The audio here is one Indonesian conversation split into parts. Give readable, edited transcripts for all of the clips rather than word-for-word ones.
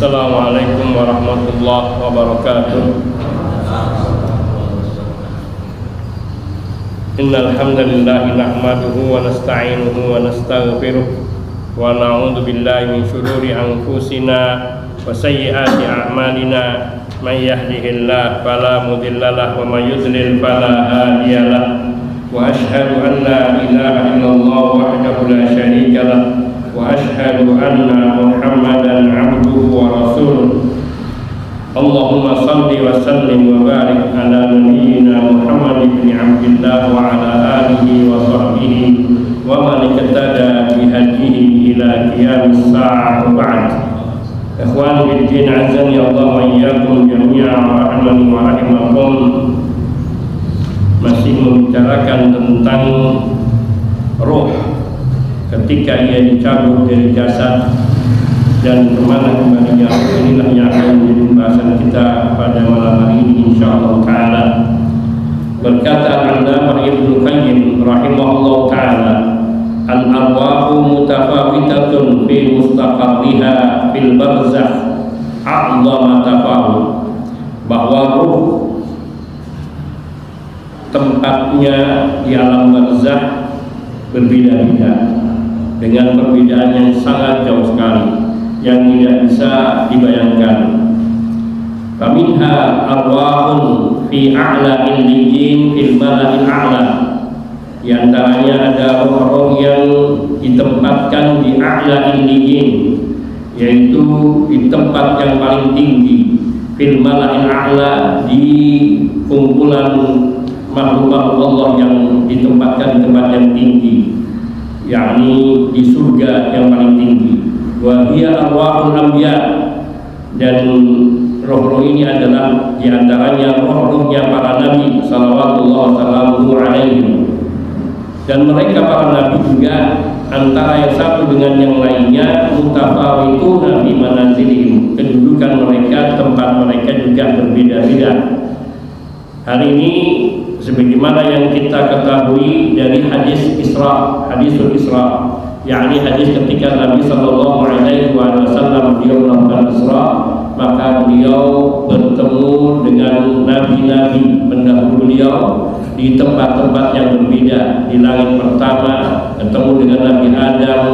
Assalamualaikum warahmatullahi wabarakatuh. Innal hamdalillah nahmaduhu wa nasta'inuhu wa nastaghfiruh wa na'udzu billahi min shururi anfusina wa sayyiati a'malina. May yahdihillahu fala mudilla lahu wa may yudlil fala hadiya lahu. Wa asyhadu an la ilaha illallah wahdahu la syarika lahu wa asyhadu anna Muhammadan 'abduhu wa rasuluh. Allahumma salli wa sallim wa barik ala nabiyyina Muhammad ibn Abdillah wa ala alihi wa sahbihi wa man ihtada bi hadihi ila qiyamis saa'ah wa ba'd. Ikhwan bil din azani Allah wa iyyakum jami'an rahimani wa rahimakum. Masih membicarakan tentang roh ketika ia dicabut dari jasad dan kemana kembalinya. Inilah yang akan menjadi pembahasan kita pada malam hari ini insyaallah taala. Berkata Al-Allamah Ibnu Qayyim rahimahullah taala, al-arwahu mutafawitatun fi mustaqarriha fil barzakh a'dhama tafawut. Bahwa ruh tempatnya di alam barzakh berbeda-beda dengan perbedaan yang sangat jauh sekali yang tidak bisa dibayangkan. Faminha arwahun fi a'la illiyin fil mala'il a'la. Di antaranya ada roh-roh yang ditempatkan di a'la illiyin, yaitu di tempat yang paling tinggi, fil mala'il a'la, di kumpulan makhluk-makhluk Allah yang ditempatkan di tempat yang tinggi, yakni di surga yang paling tinggi. Wa hiya arwahul anbiya, dan roh-roh ini adalah diantaranya roh-rohnya para nabi sallallahu alaihi. Dan mereka para nabi juga antara yang satu dengan yang lainnya mutafawituna bi manazilihim, kedudukan mereka, tempat mereka juga berbeda-beda. Hari ini sebagaimana yang kita ketahui dari hadisul Isra, yakni hadis ketika Nabi sallallahu alaihi wasallam beliau melakukan Isra, maka beliau bertemu dengan nabi-nabi pendahulu beliau di tempat-tempat yang berbeda. Di langit pertama ketemu dengan Nabi Adam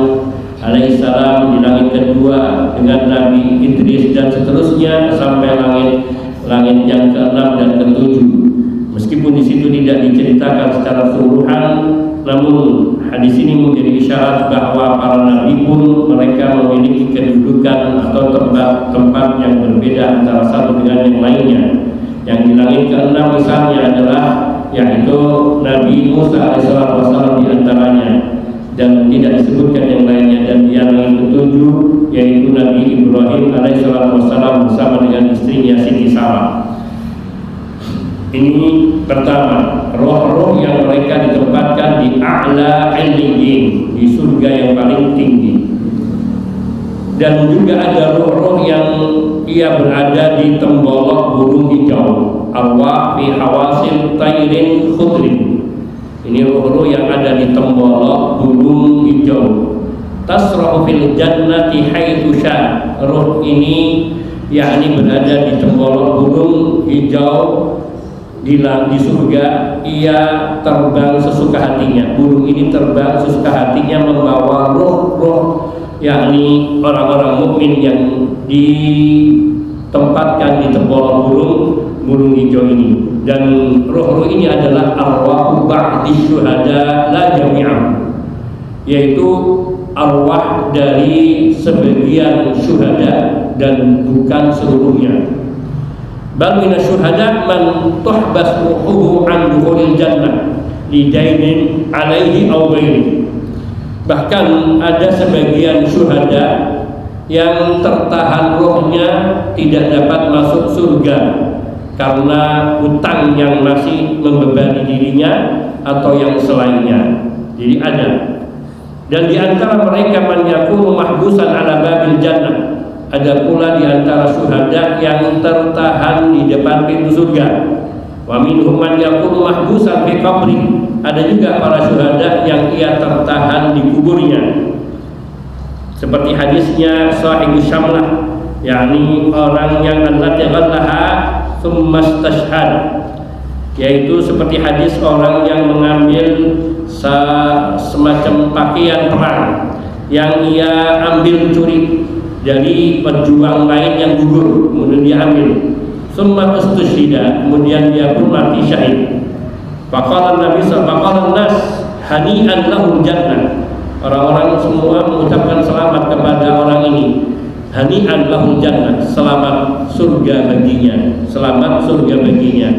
alaihissalam, di langit kedua dengan Nabi Idris, dan seterusnya sampai langit yang ke-6 dan ke-7. Meskipun di situ tidak diceritakan secara keseluruhan, namun hadis ini menjadi isyarat bahwa para nabi pun mereka memiliki kedudukan atau tempat-tempat yang berbeda antara satu dengan yang lainnya. Yang di langit ke-6 misalnya adalah yaitu Nabi Musa alaihissalam di antaranya, dan tidak disebutkan yang lainnya. Dan yang ke-7 yaitu Nabi Ibrahim alaihissalam bersama dengan istrinya Siti Sarah. Ini pertama, roh-roh yang mereka ditempatkan di a'la illiyin, di surga yang paling tinggi. Dan juga ada roh-roh yang ia berada di tembolok burung hijau, arwah fi hawasil tairin khudrin. Ini roh-roh yang ada di tembolok burung hijau. Tasrahu fil jannati haitsu sya. Roh ini yakni berada di tembolok burung hijau di surga. Ia terbang sesuka hatinya. Burung ini terbang sesuka hatinya membawa roh-roh, yakni orang-orang mukmin yang ditempatkan di tembolok burung hijau ini. Dan roh-roh ini adalah arwahu ba'di syuhada la jami'an, yaitu arwah dari sebagian syuhada dan bukan seluruhnya. Bal minas syuhada man tuhbas ruhuhu an dukhulil jannah lidainin alaihi aw ghairi. Bahkan ada sebagian syuhada yang tertahan rohnya tidak dapat masuk surga karena hutang yang masih membebani dirinya atau yang selainnya. Jadi ada. Dan di antara mereka man yakunu mahbusan ala babil jannah. Ada pula di antara syuhada yang tertahan di depan pintu surga. Wa minhum man yakunu mahbusan fi qabri. Ada juga para syuhada yang ia tertahan di kuburnya. Seperti hadisnya Sahih Syamlah yakni orang yang allati ghallaha tsumma istashhad, yaitu seperti hadis orang yang mengambil semacam pakaian perang yang ia ambil curi dari pejuang lain yang gugur, kemudian dia ambil, tsumma istushhida, kemudian dia pun mati syahid. Faqala Nabi sallallahu alaihi wasallam hani'an lahul jannah, orang-orang semua mengucapkan selamat kepada orang ini, hani'an lahul jannah, selamat surga baginya, selamat surga baginya.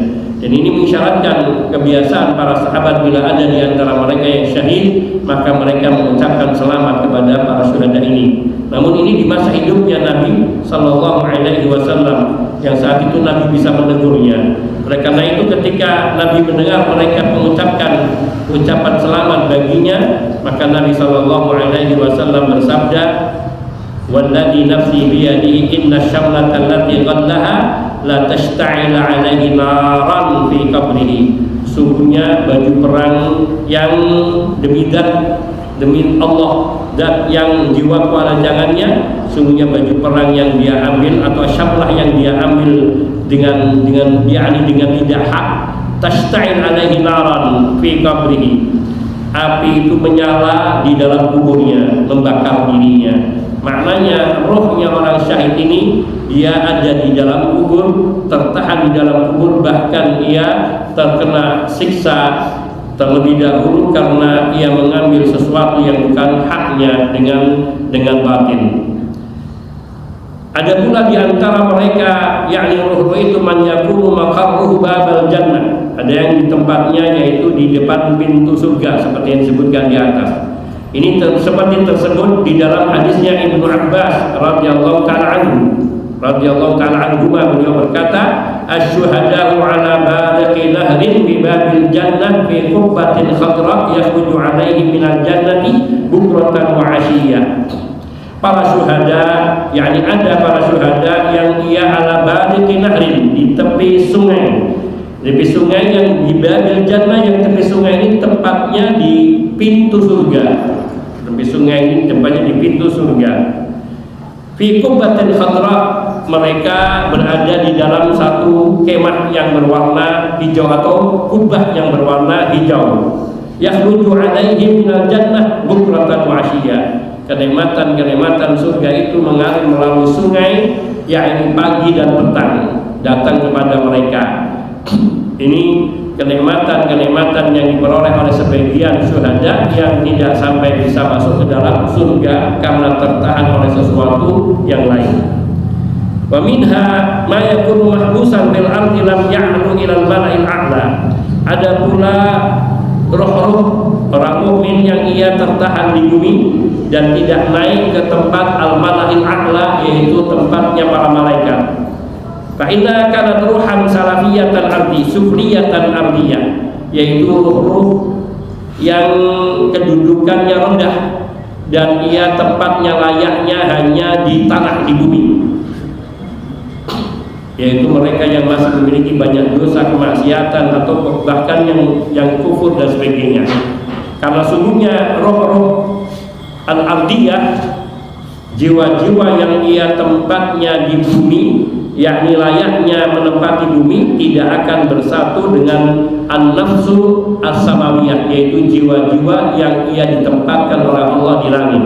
Dan ini mengisyaratkan kebiasaan para sahabat bila ada di antara mereka yang syahid, maka mereka mengucapkan selamat kepada para syuhada ini. Namun ini di masa hidupnya Nabi sallallahu alaihi wasallam, yang saat itu Nabi bisa menegurnya. Oleh karena itu ketika Nabi mendengar mereka mengucapkan ucapan selamat baginya, maka Nabi sallallahu alaihi wasallam bersabda, "Walladzi nafsi biyadihi inna syamlata allati ghallaha la tashta'ila alaihi naran fi qabrihi." Sungguhnya baju perang yang demi Allah dan yang jiwa kewalajangannya, sungguhnya baju perang yang dia ambil atau syamlah yang dia ambil dengan tidak hak, tashta'il alaihi naran fi qabrihi, api itu menyala di dalam kuburnya, membakar dirinya. Maknanya rohnya orang syahid ini dia ada di dalam kubur, tertahan di dalam kubur, bahkan ia terkena siksa terlebih dahulu karena ia mengambil sesuatu yang bukan haknya dengan batin. Ada pula di antara mereka, yakni ruh itu man yakunu maqarruhu babal jannah, ada yang di tempatnya yaitu di depan pintu surga seperti yang disebutkan di atas. Ini seperti tersebut di dalam hadisnya Ibnu Abbas radhiyallahu taala anhu, beliau berkata, "Asy-syuhada'u 'ala bariqi nahrin bi babil jannah fi qubbatin khadra yakhruju 'alaihi minal jannati bukratan wa 'ashiyya." Para syuhada, yakni ada para syuhada yang ia ala bariqi nahrin, di tepi sungai. Tepi sungai yang di babil jannah, yang tepi sungai ini tempatnya di pintu surga. Tepi sungai ini tempatnya di pintu surga. Fi qubbatin khadra, mereka berada di dalam satu kemah yang berwarna hijau atau kubah yang berwarna hijau. Yakhruju 'alaihim minal jannah bukratan wa 'ashiyya. Kenikmatan surga itu mengalir melalui sungai, yakni pagi dan petang datang kepada mereka. Ini kenikmatan yang diperoleh oleh sebagian syuhada yang tidak sampai bisa masuk ke dalam surga karena tertahan oleh sesuatu yang lain. Wa minha ma yakunu mahbusan fil ardi lam ya'lu ila al-mala'il a'la. Ada pula roh-roh orang mukmin yang ia tertahan di bumi dan tidak naik ke tempat al-mala'il a'la, yaitu tempatnya para malaikat. Fa idza kanat ruhan salafiyatan ardi sufliyatan ardiyah, yaitu ruh-ruh yang kedudukannya rendah dan ia tempatnya layaknya hanya di tanah, di bumi, yaitu mereka yang masih memiliki banyak dosa kemaksiatan atau bahkan yang kufur dan sebagainya. Karena sungguhnya roh-roh al-ardiyah, jiwa-jiwa yang ia tempatnya di bumi, yakni layaknya menempati bumi, tidak akan bersatu dengan an-nafsu as-samawiyah, yaitu jiwa-jiwa yang ia ditempatkan oleh Allah di langit.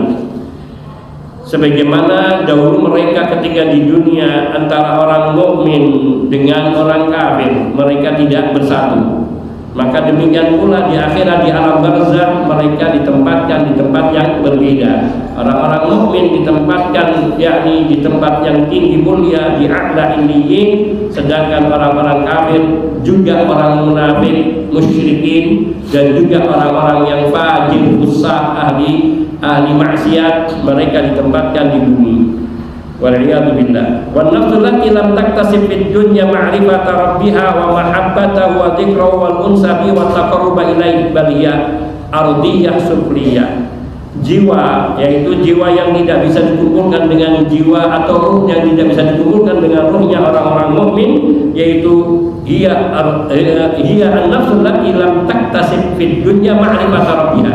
Sebagaimana dahulu mereka ketika di dunia antara orang mukmin dengan orang kafir, mereka tidak bersatu. Maka demikian pula di akhirat, di alam barzakh, mereka ditempatkan di tempat yang berbeda. Orang-orang mukmin ditempatkan yakni di tempat yang tinggi mulia, di a'la illiyin, sedangkan orang-orang kafir, juga orang munafik, musyrikin, dan juga orang-orang yang fajir, fusaq, ahli maksiat, mereka ditempatkan di bumi. Wal'iyadu billah. Wan nafsu allati lam taktasib fid dunya ma'rifata rabbiha wa mahabbatahu wa dzikrahu wal unsa bi wa taqarruba ilaihi bal hiya ardiyah sufliyah. Jiwa, yaitu jiwa yang tidak bisa dikumpulkan dengan jiwa atau ruh yang tidak bisa dikumpulkan dengan ruhnya orang-orang mukmin, yaitu hiya an-nafsu allati lam taktasib fid dunya ma'rifata rabbiha.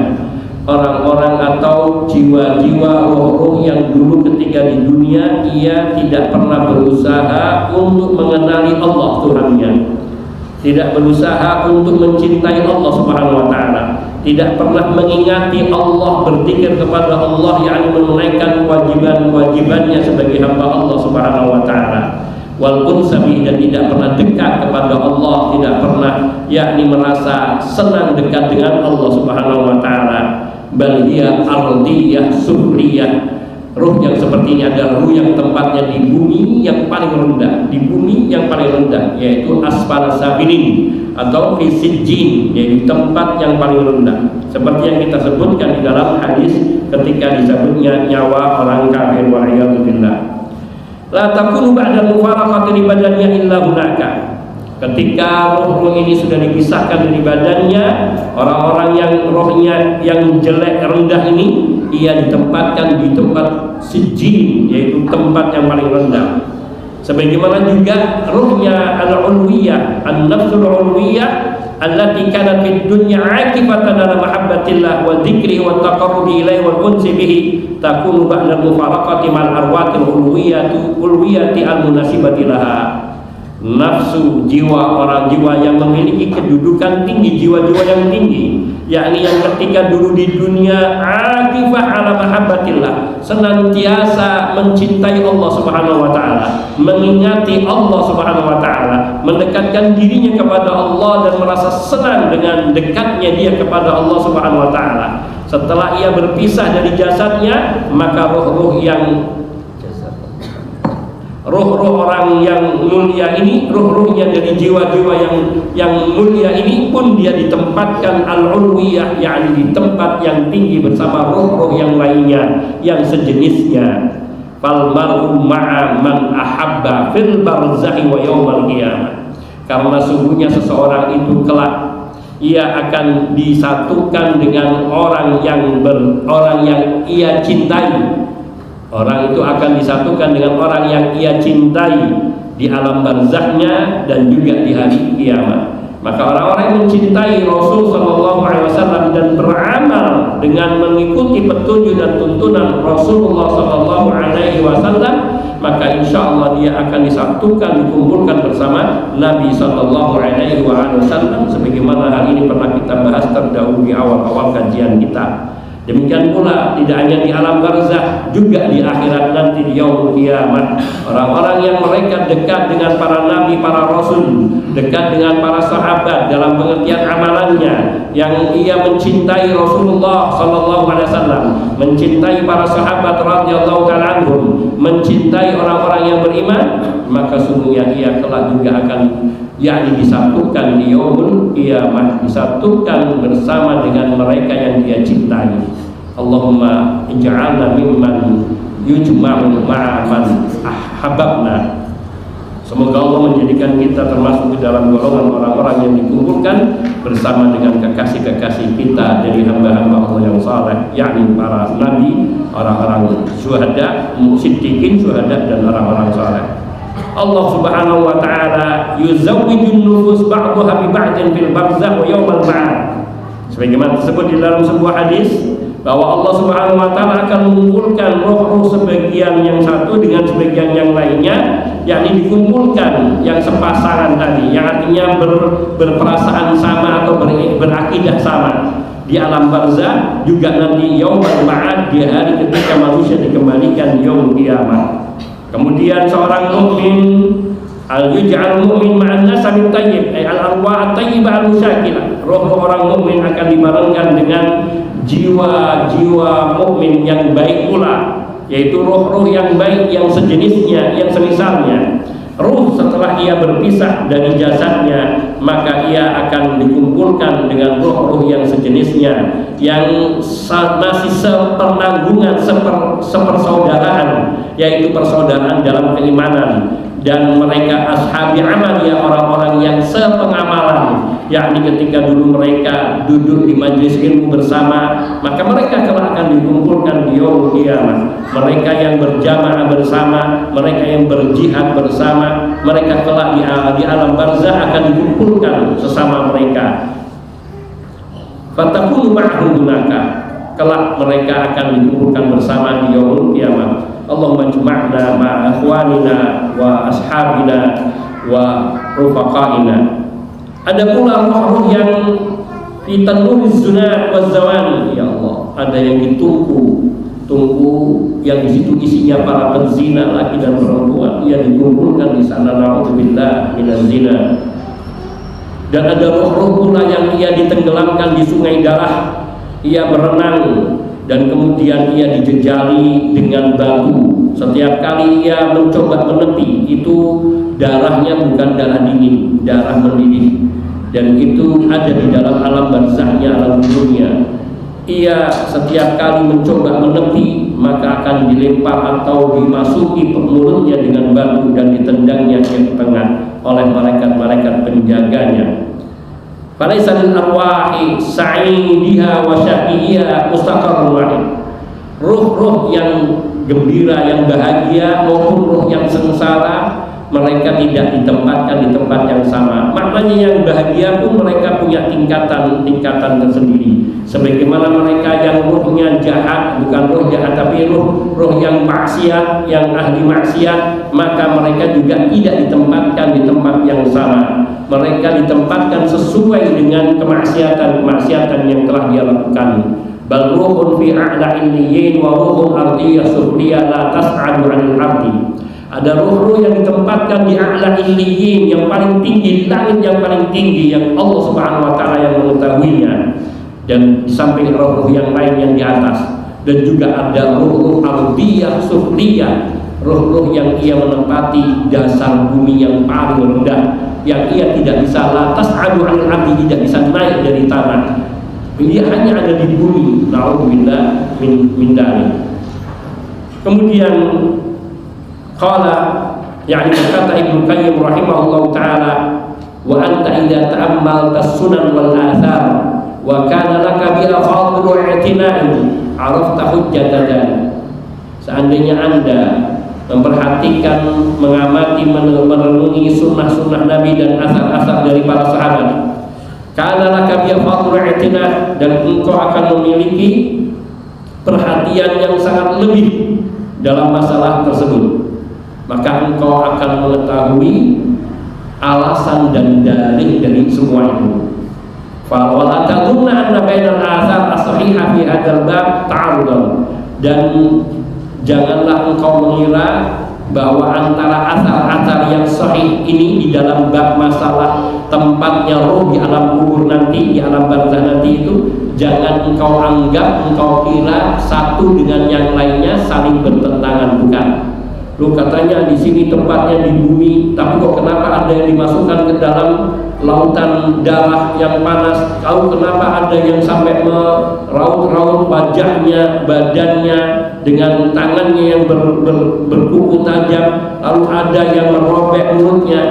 orang-orang atau jiwa-jiwa roh-roh yang dulu ketika di dunia ia tidak pernah berusaha untuk mengenali Allah Tuhannya, tidak berusaha untuk mencintai Allah Subhanahu wa taala, tidak pernah mengingati Allah, berzikir kepada Allah, yakni menunaikan kewajiban-kewajibannya sebagai hamba Allah Subhanahu wa taala. Walaupun sabi, dan tidak pernah dekat kepada Allah, tidak pernah yakni merasa senang dekat dengan Allah Subhanahu wa taala. Bal hiya ardiyah sufliyah. Ruh yang seperti ini adalah ruh yang tempatnya di bumi yang paling rendah, di bumi yang paling rendah, yaitu asfal safilin atau fi sijjin, yaitu tempat yang paling rendah. Seperti yang kita sebutkan di dalam hadis ketika disebutnya nyawa orang kafir, wa iyadu billah. La takunu ba'da mufaraqati li badannya illa hunaka. Ketika roh-roh ini sudah dipisahkan dari badannya, orang-orang yang rohnya yang jelek rendah ini ia ditempatkan di tempat sijjin, yaitu tempat yang paling rendah. Sebagaimana juga ruhnya al-ulwiyah, an-nafsul ulwiyah allati kanat fid dunya aqibatan ala mahabbatillah wa dzikri wa taqarrubi ilaihi wal unsi bihi takunu ba'da mufaraqati mal arwatil ulwiyati al-munasibati laha. Nafsu, jiwa, orang jiwa yang memiliki kedudukan tinggi, jiwa-jiwa yang tinggi, yakni yang ketika dulu di dunia akifah ala mahabbatillah, senantiasa mencintai Allah Subhanahu wa taala, mengingati Allah Subhanahu wa taala, mendekatkan dirinya kepada Allah dan merasa senang dengan dekatnya dia kepada Allah Subhanahu wa taala. Setelah ia berpisah dari jasadnya, maka roh-roh orang yang mulia ini, roh-rohnya dari jiwa-jiwa yang mulia ini pun dia ditempatkan al-ulwiyah, yakni di tempat yang tinggi bersama roh-roh yang lainnya yang sejenisnya. Fal mar'u ma'a man ahabba fil barzakhi wa yaumal qiyamah. Karena sungguhnya seseorang itu kelak ia akan disatukan dengan orang yang ia cintai. Orang itu akan disatukan dengan orang yang ia cintai di alam barzakhnya dan juga di hari kiamat. Maka orang-orang yang mencintai Rasul sallallahu alaihi wasallam dan beramal dengan mengikuti petunjuk dan tuntunan Rasulullah sallallahu alaihi wasallam, maka insya Allah dia akan disatukan, dikumpulkan bersama Nabi sallallahu alaihi wasallam, sebagaimana hal ini pernah kita bahas terdahulu di awal-awal kajian kita. Demikian pula tidak hanya di alam barzakh, juga di akhirat nanti di yaumul kiamat, orang-orang yang mereka dekat dengan para nabi, para rasul, dekat dengan para sahabat dalam pengertian amalannya, yang ia mencintai Rasulullah sallallahu alaihi wasallam, mencintai para sahabat radhiyallahu ta'ala anhum, mencintai orang-orang yang beriman, maka sungguhnya ia kelak juga akan yakni disatukan di yaumul kiamat, disatukan bersama dengan mereka yang dia cintai. Allahumma ij'alna mimman yujma'u ma'a man ahbabna. Semoga Allah menjadikan kita termasuk di dalam golongan orang-orang yang dikumpulkan bersama dengan kekasih-kekasih kita dari hamba-hamba Allah yang saleh, yakni para nabi, orang-orang syuhada, siddiqin, syuhada, dan orang-orang saleh. Allah Subhanahu wa taala yuzawwijun nufus ba'daha bi ba'din fil barzakh wa yaumal ma'ad. Sebagaimana disebut di dalam sebuah hadis bahwa Allah Subhanahu wa taala akan mengumpulkan roh-roh sebagian yang satu dengan sebagian yang lainnya, yakni dikumpulkan yang sepasangan tadi, yang artinya berperasaan sama atau berakidah sama di alam barzakh, juga nanti yaumul ma'ad, di hari ketika manusia dikembalikan yaumul kiamat. Kemudian seorang mukmin al-yuj'al mu'min ma'an nasabit tayyib, ay al-arwah at-tayyibah al-musyakilah. Roh orang mukmin akan dibarengkan dengan jiwa-jiwa mukmin yang baik pula, yaitu roh-roh yang baik yang sejenisnya, yang semisalnya. Ruh setelah ia berpisah dari jasadnya, maka ia akan dikumpulkan dengan roh-roh yang sejenisnya, yang masih sepenanggungan, sepersaudaraan, yaitu persaudaraan dalam keimanan. Dan mereka ashabi amal, ya orang-orang yang sepengamalan, yakni ketika dulu mereka duduk di majelis ilmu bersama, maka mereka kelak akan dikumpulkan di yaumul kiamat. Mereka yang berjamaah bersama, mereka yang berjihad bersama, mereka kelak di alam barzakh akan dikumpulkan sesama mereka. Fatakunu ma'hum hunaka, kelak mereka akan dikumpulkan bersama di yaumul qiyamah. Allahumma jma'na ma'a ikhwanina wa ashabina wa rufaqaina. Ada pula roh-roh yang fi tanuriz zunat waz zawani, ya Allah, ada yang ditunggu yang di situ isinya para penzina laki dan perempuan, ia dikumpulkan di sana, naudzubillah minaz zina. Dan ada roh-roh pula yang ia ditenggelamkan di sungai darah, ia berenang dan kemudian ia dijejali dengan batu. Setiap kali ia mencoba menepi, itu darahnya bukan darah dingin, darah mendidih, dan itu ada di dalam alam barzahnya, alam dunia. Ia setiap kali mencoba menepi, maka akan dilempar atau dimasuki mulutnya dengan batu dan ditendangnya ke tengah oleh malaikat-malaikat penjaganya. Falaisa lil arwahi sa'idiha wa syaqiha mustaqarrun wahid. Ruh-ruh yang gembira, yang bahagia maupun ruh yang sengsara, mereka tidak ditempatkan di tempat yang sama. Maknanya yang bahagia pun mereka punya tingkatan tersendiri. Sebagaimana mereka yang ruhnya jahat, bukan ruh jahat tapi ruh yang maksiat, yang ahli maksiat, maka mereka juga tidak ditempatkan di tempat yang sama. Mereka ditempatkan sesuai dengan kemaksiatan yang telah dia lakukan. Bal ruhun fi a'la illiyin wa ruhun ardiyah sufliyah la tas'adu 'anil 'abdi. Ada ruh-ruh yang ditempatkan di a'la illiyin, yang paling tinggi, langit yang paling tinggi, yang Allah Subhanahu wa taala yang mengetahuinya. Dan di samping ruh-ruh yang lain yang di atas. Dan juga ada ruh-ruh ardiyah sufliyah, ruh-ruh yang ia menempati dasar bumi yang paling rendah, yang ia tidak bisa latas adu anil abdi, tidak bisa naik dari tanah. Dia hanya ada di bumi. Na'udzubillah min dzalik. Kemudian qala, yakni berkata Ibnu Qayyim rahimahullah taala, wa anta idza ta'ammalta as-sunan wal athar wa kana laka biha fadlu i'tina'in arafta hujjatan. Seandainya Anda memperhatikan, mengamati, merenungi sunnah-sunnah Nabi dan asar-asar dari para sahabat, kana laka biha fadlu i'tina', dan engkau akan memiliki perhatian yang sangat lebih dalam masalah tersebut, maka engkau akan mengetahui alasan dan dalil dari semua itu. Wala tadunna anna bainal athar as-sahihah fi hadzal bab ta'arudun, dan janganlah engkau mengira bahwa antara asar-asar yang sahih ini di dalam bab masalah tempatnya roh di alam kubur nanti, di alam barzah nanti itu, jangan engkau anggap, engkau kira satu dengan yang lainnya saling bertentangan, bukan. Lu katanya di sini tempatnya di bumi, tapi kok kenapa ada yang dimasukkan ke dalam lautan darah yang panas? Kau kenapa ada yang sampai meraut-raut wajahnya, badannya dengan tangannya yang berkuku tajam, lalu ada yang merobek mulutnya?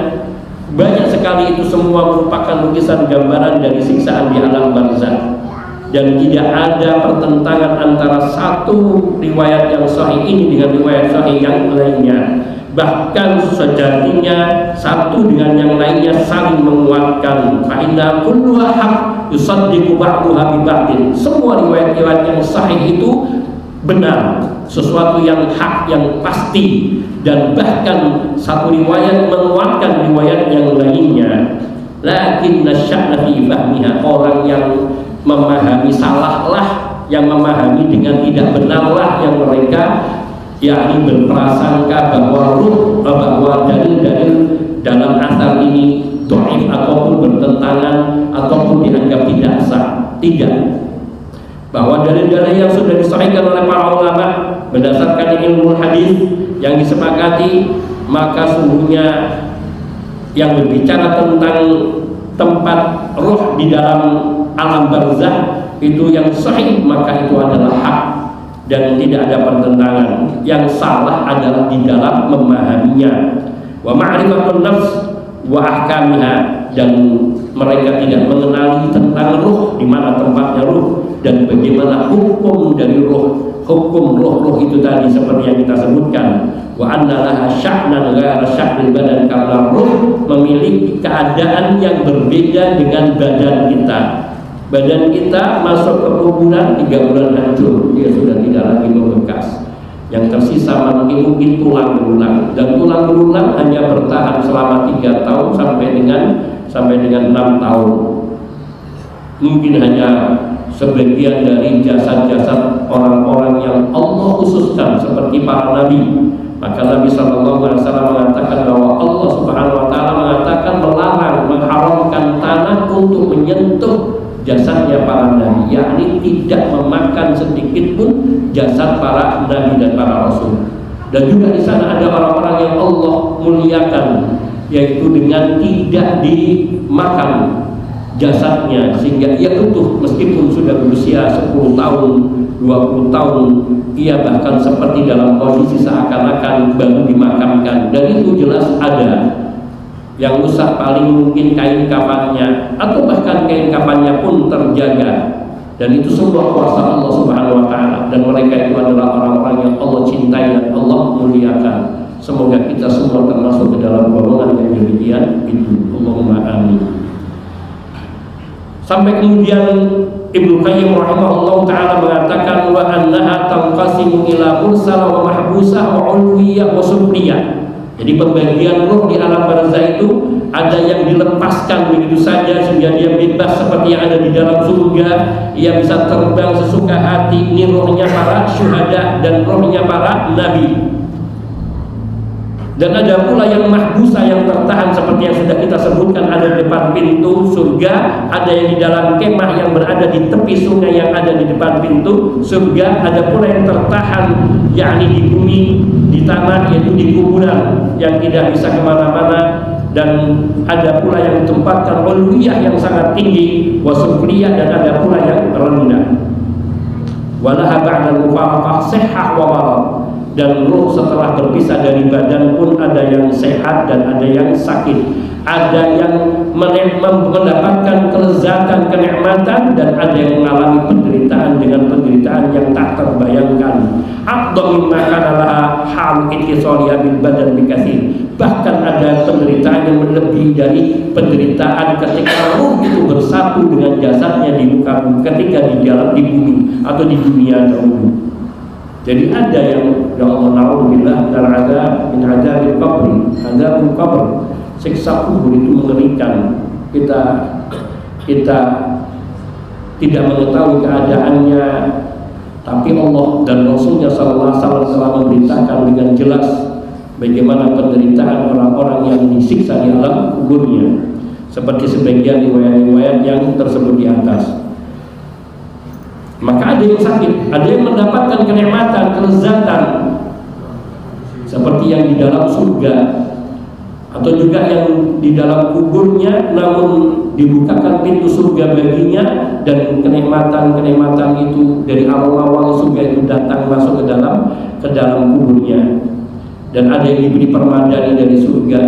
Banyak sekali itu semua merupakan lukisan gambaran dari siksaan di alam barzah. Dan tidak ada pertentangan antara satu riwayat yang sahih ini dengan riwayat sahih yang lainnya. Bahkan sejatinya satu dengan yang lainnya saling menguatkan. Fa inna kulluha haq yusaddiqu ba'duha bi ba'din. Semua riwayat-riwayat yang sahih itu benar, sesuatu yang hak, yang pasti, dan bahkan satu riwayat menguatkan riwayat yang lainnya. Lakin nasya'na fi fahmiha, orang yang memahami salahlah, yang memahami dengan tidak benarlah yang mereka yakni berprasangka bahwa bahwa dalil-dalil dalam asar ini dhaif ataupun bertentangan ataupun dianggap tidak sah. Tidak, bahwa dalil-dalil yang sudah disahihkan oleh para ulama berdasarkan ilmu hadis yang disepakati, maka sungguhnya yang berbicara tentang tempat roh di dalam alam barzah itu yang sahih, maka itu adalah hak dan tidak ada pertentangan. Yang salah adalah di dalam memahaminya. Wa ma'rifatun nafs wa ahkamiha, dan mereka tidak mengenali tentang ruh, di mana tempatnya ruh dan bagaimana hukum dari ruh. Hukum ruh itu tadi seperti yang kita sebutkan, wa anna laha sya'nan ghayra sya'nil badan, karena ruh memiliki keadaan yang berbeda dengan badan kita. Badan kita masuk ke kuburan 3 bulan hancur, dia sudah tidak lagi membekas. Yang tersisa mungkin tulang belulang, dan tulang belulang hanya bertahan selama 3 tahun sampai dengan 6 tahun. Mungkin hanya sebagian dari jasad-jasad orang-orang yang Allah khususkan seperti para nabi. Maka Nabi SAW mengatakan bahwa Allah Subhanahu Wa Taala mengatakan melarang, mengharamkan tanah untuk menyentuh jasadnya para nabi, yakni tidak memakan sedikit pun jasad para nabi dan para rasul. Dan juga di sana ada orang-orang yang Allah muliakan, yaitu dengan tidak dimakan jasadnya sehingga ia utuh meskipun sudah berusia 10 tahun, 20 tahun, ia bahkan seperti dalam kondisi seakan-akan baru dimakamkan. Dan itu jelas ada. Yang rusak paling mungkin kain kafannya, atau bahkan kain kafannya pun terjaga. Dan itu semua kuasa Allah Subhanahu Wa Taala. Dan mereka itu adalah orang-orang yang Allah cintai dan Allah muliakan. Semoga kita semua termasuk ke dalam golongan yang demikian itu. Allahumma amin. Sampai kemudian Ibnu Qayyim rahimahullah ta'ala mengatakan wa annaha tanqasimu ila mursala wa mahbusah wa ulwiyah wa sufliyah. Jadi pembagian roh di alam barzah itu ada yang dilepaskan begitu saja sehingga dia bebas seperti yang ada di dalam surga, ia bisa terbang sesuka hati. Ini rohnya para syuhada dan rohnya para nabi. Dan ada pula yang mahbusa, yang tertahan seperti yang sudah kita sebutkan, ada di depan pintu surga, ada yang di dalam kemah yang berada di tepi sungai yang ada di depan pintu surga, ada pula yang tertahan yakni di bumi, di tanah, yaitu di kuburan yang tidak bisa kemana-mana, dan ada pula yang ditempatkan ulwiyah yang sangat tinggi, wasufliyah, dan ada pula yang rendah. Walaha ba'dal mufaraqah sihhah wa marad. Dan ruh setelah berpisah dari badan pun ada yang sehat dan ada yang sakit, ada yang mendapatkan kelezatan, kenikmatan, dan ada yang mengalami penderitaan dengan penderitaan yang tak terbayangkan. Aqdam mimma kana laha hal ittisaliha bil badan bikatsir. Bahkan ada penderitaan yang melebihi dari penderitaan ketika ruh itu bersatu dengan jasadnya di muka bumi, ketika di dalam di bumi atau di dunia dahulu. Jadi ada yang ya Allah na'udzubillah minal adzab min adzabil qabri, adzabul qabr, siksa kubur itu mengerikan. Kita tidak mengetahui keadaannya, tapi Allah dan Rasulnya sallallahu alaihi wasallam telah memberitakan dengan jelas bagaimana penderitaan orang-orang yang disiksa di alam kuburnya, seperti sebagian riwayat-riwayat yang tersebut di atas. Maka ada yang sakit, ada yang mendapatkan kenikmatan, kelezatan seperti yang di dalam surga, atau juga yang di dalam kuburnya namun dibukakan pintu surga baginya, dan kenikmatan-kenikmatan itu dari awal-awal surga itu datang masuk ke dalam kuburnya. Dan ada yang diberi permadani dari surga,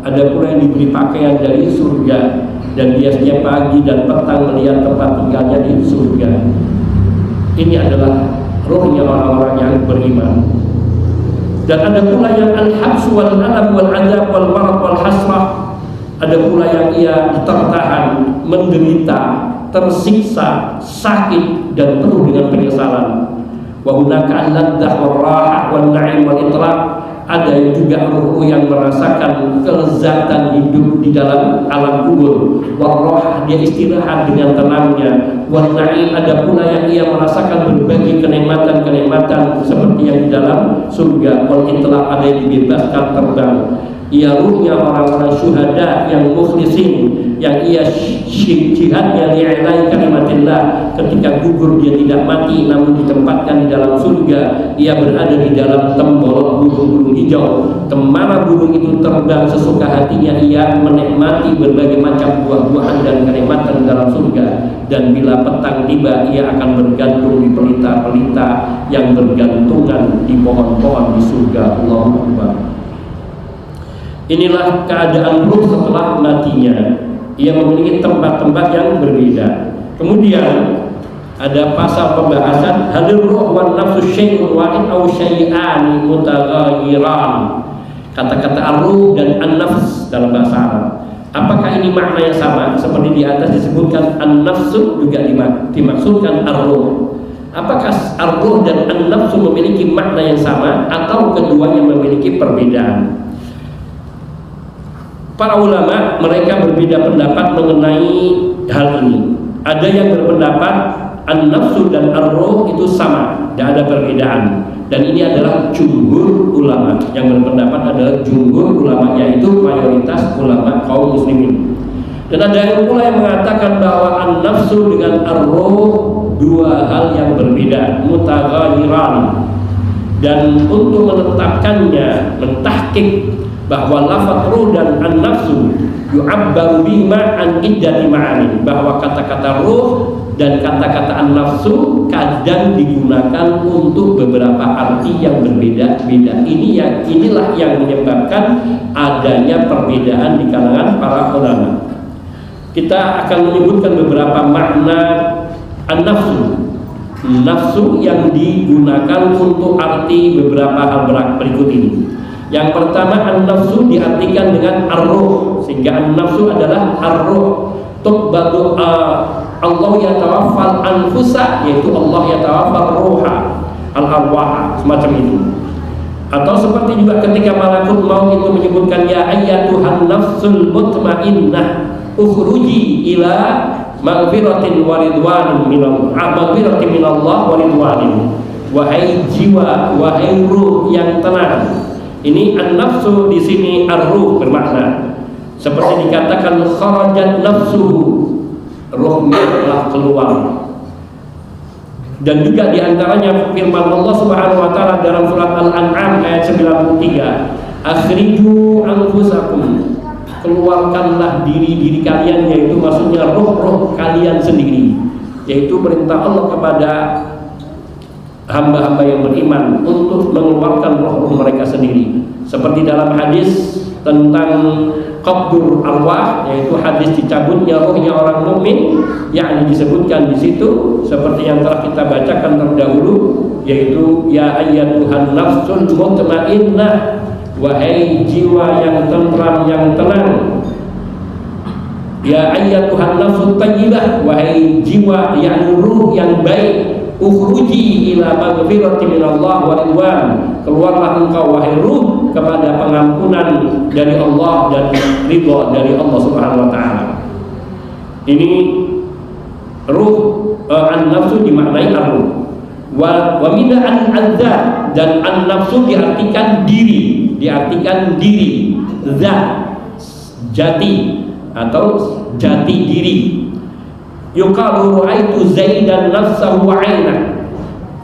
ada pula yang diberi pakaian dari surga, dan dia setiap pagi dan petang melihat tempat tinggalnya di surga. Ini adalah rohnya orang-orang yang beriman. Dan ada pula yang al-habs wal alam wal adab wal marad wal hasrah. Ada pula yang ia tertahan, menderita, tersiksa, sakit, dan penuh dengan penyesalan. Wa hunaka al-laddah wal rahah wal na'im wal itlaq. Ada yang juga ruh yang merasakan kelezatan hidup di dalam alam kubur. Warroh, dia istirahat dengan tenangnya. Warnaim, ada pula yang ia merasakan berbagai kenikmatan-kenikmatan seperti yang di dalam surga. Wal itlaq, ada yang dibebaskan terbang. Ia ruhnya orang-orang syuhada yang mukhlisin, yang ia jihadnya li'ilai kalimatillah. Ketika gugur dia tidak mati namun ditempatkan di dalam surga. Ia berada di dalam tembolok burung-burung hijau. Temara burung itu terbang sesuka hatinya. Ia menikmati berbagai macam buah-buahan dan kenikmatan dalam surga. Dan bila petang tiba, ia akan bergantung di pelita-pelita yang bergantungan di pohon-pohon di surga. Allahu Akbar. Inilah keadaan ruh setelah matinya. Ia memiliki tempat-tempat yang berbeda. Kemudian ada pasal pembahasan halil ruh wan nafsu syai'un wahid aw syai'ani mutaghayyiran. Kata-kata ar-ruh dan an-nafs dalam bahasa Arab. Apakah ini makna yang sama? Seperti di atas disebutkan an-nafsu juga dimaksudkan ar-ruh. Apakah ar-ruh dan an-nafsu memiliki makna yang sama atau keduanya memiliki perbedaan? Para ulama mereka berbeda pendapat mengenai hal ini. Ada yang berpendapat an-nafsu dan ar-ruh itu sama, tidak ada perbedaan. Dan ini adalah jumhur ulama. Yang berpendapat adalah jumhur ulama, yaitu mayoritas ulama kaum muslimin. Dan ada yang pula yang mengatakan bahwa an-nafsu dengan ar-ruh dua hal yang berbeda, mutaghayyiran. Dan untuk menetapkannya, mentahqiq bahwa lafaz ruh dan an-nafsu yu'abbaru bima an iddati ma'ani, bahwa kata-kata ruh dan kata-kata an-nafsu kadang digunakan untuk beberapa arti yang berbeda-beda. Inilah yang menyebabkan adanya perbedaan di kalangan para ulama. Kita akan menyebutkan beberapa makna an-nafsu. Nafsu yang digunakan untuk arti beberapa hal berikut ini. Yang pertama, an-nafsu diartikan dengan ar-ruh, sehingga an-nafsu adalah ar-ruh. Tuqbadu Allah yatawaffal anfusa, yaitu Allah yatawaffal ruha, al-arwah, semacam itu. Atau seperti juga ketika malakut maut itu menyebutkan ya ayyatuhan nafsul mutmainnah ukhruji ila maghfiratin wa ridwanin minallah wa ridwanin. Wahai jiwa, wahai ruh yang tenang. Ini an-nafsu di sini ar-ruh bermakna seperti dikatakan kharajat nafsuhu, ruhnya telah keluar. Dan juga diantaranya firman Allah Subhanahu wa taala dalam surat Al-An'am ayat 93, akhriju anfusakum, keluarkanlah diri-diri kalian, yaitu maksudnya roh-roh kalian sendiri, yaitu perintah Allah kepada hamba-hamba yang beriman untuk mengeluarkan roh-roh mereka sendiri. Seperti dalam hadis tentang qabdur arwah, yaitu hadis dicabutnya rohnya orang mukmin, yang disebutkan di situ seperti yang telah kita bacakan terdahulu, yaitu ya ayyatuhan nafsul mutmainnah, wahai jiwa yang tentram yang tenang. Ya ayyatuhan nafsul thayyibah, wahai jiwa yang ruh yang baik. Ukhruji ila maghfirati minallah wa ridwan, keluarlah engkau wahai ruh kepada pengampunan dari Allah dan ridha dari Allah Subhanahu wa taala. Ini ruh, an-nafsu dimaknai ar-ruh. Wa mina an-zat, dan an-nafsu diartikan diri, zat, jati atau jati diri. Yuqalu ra'aitu Zaidan nafsahu wa 'ainah.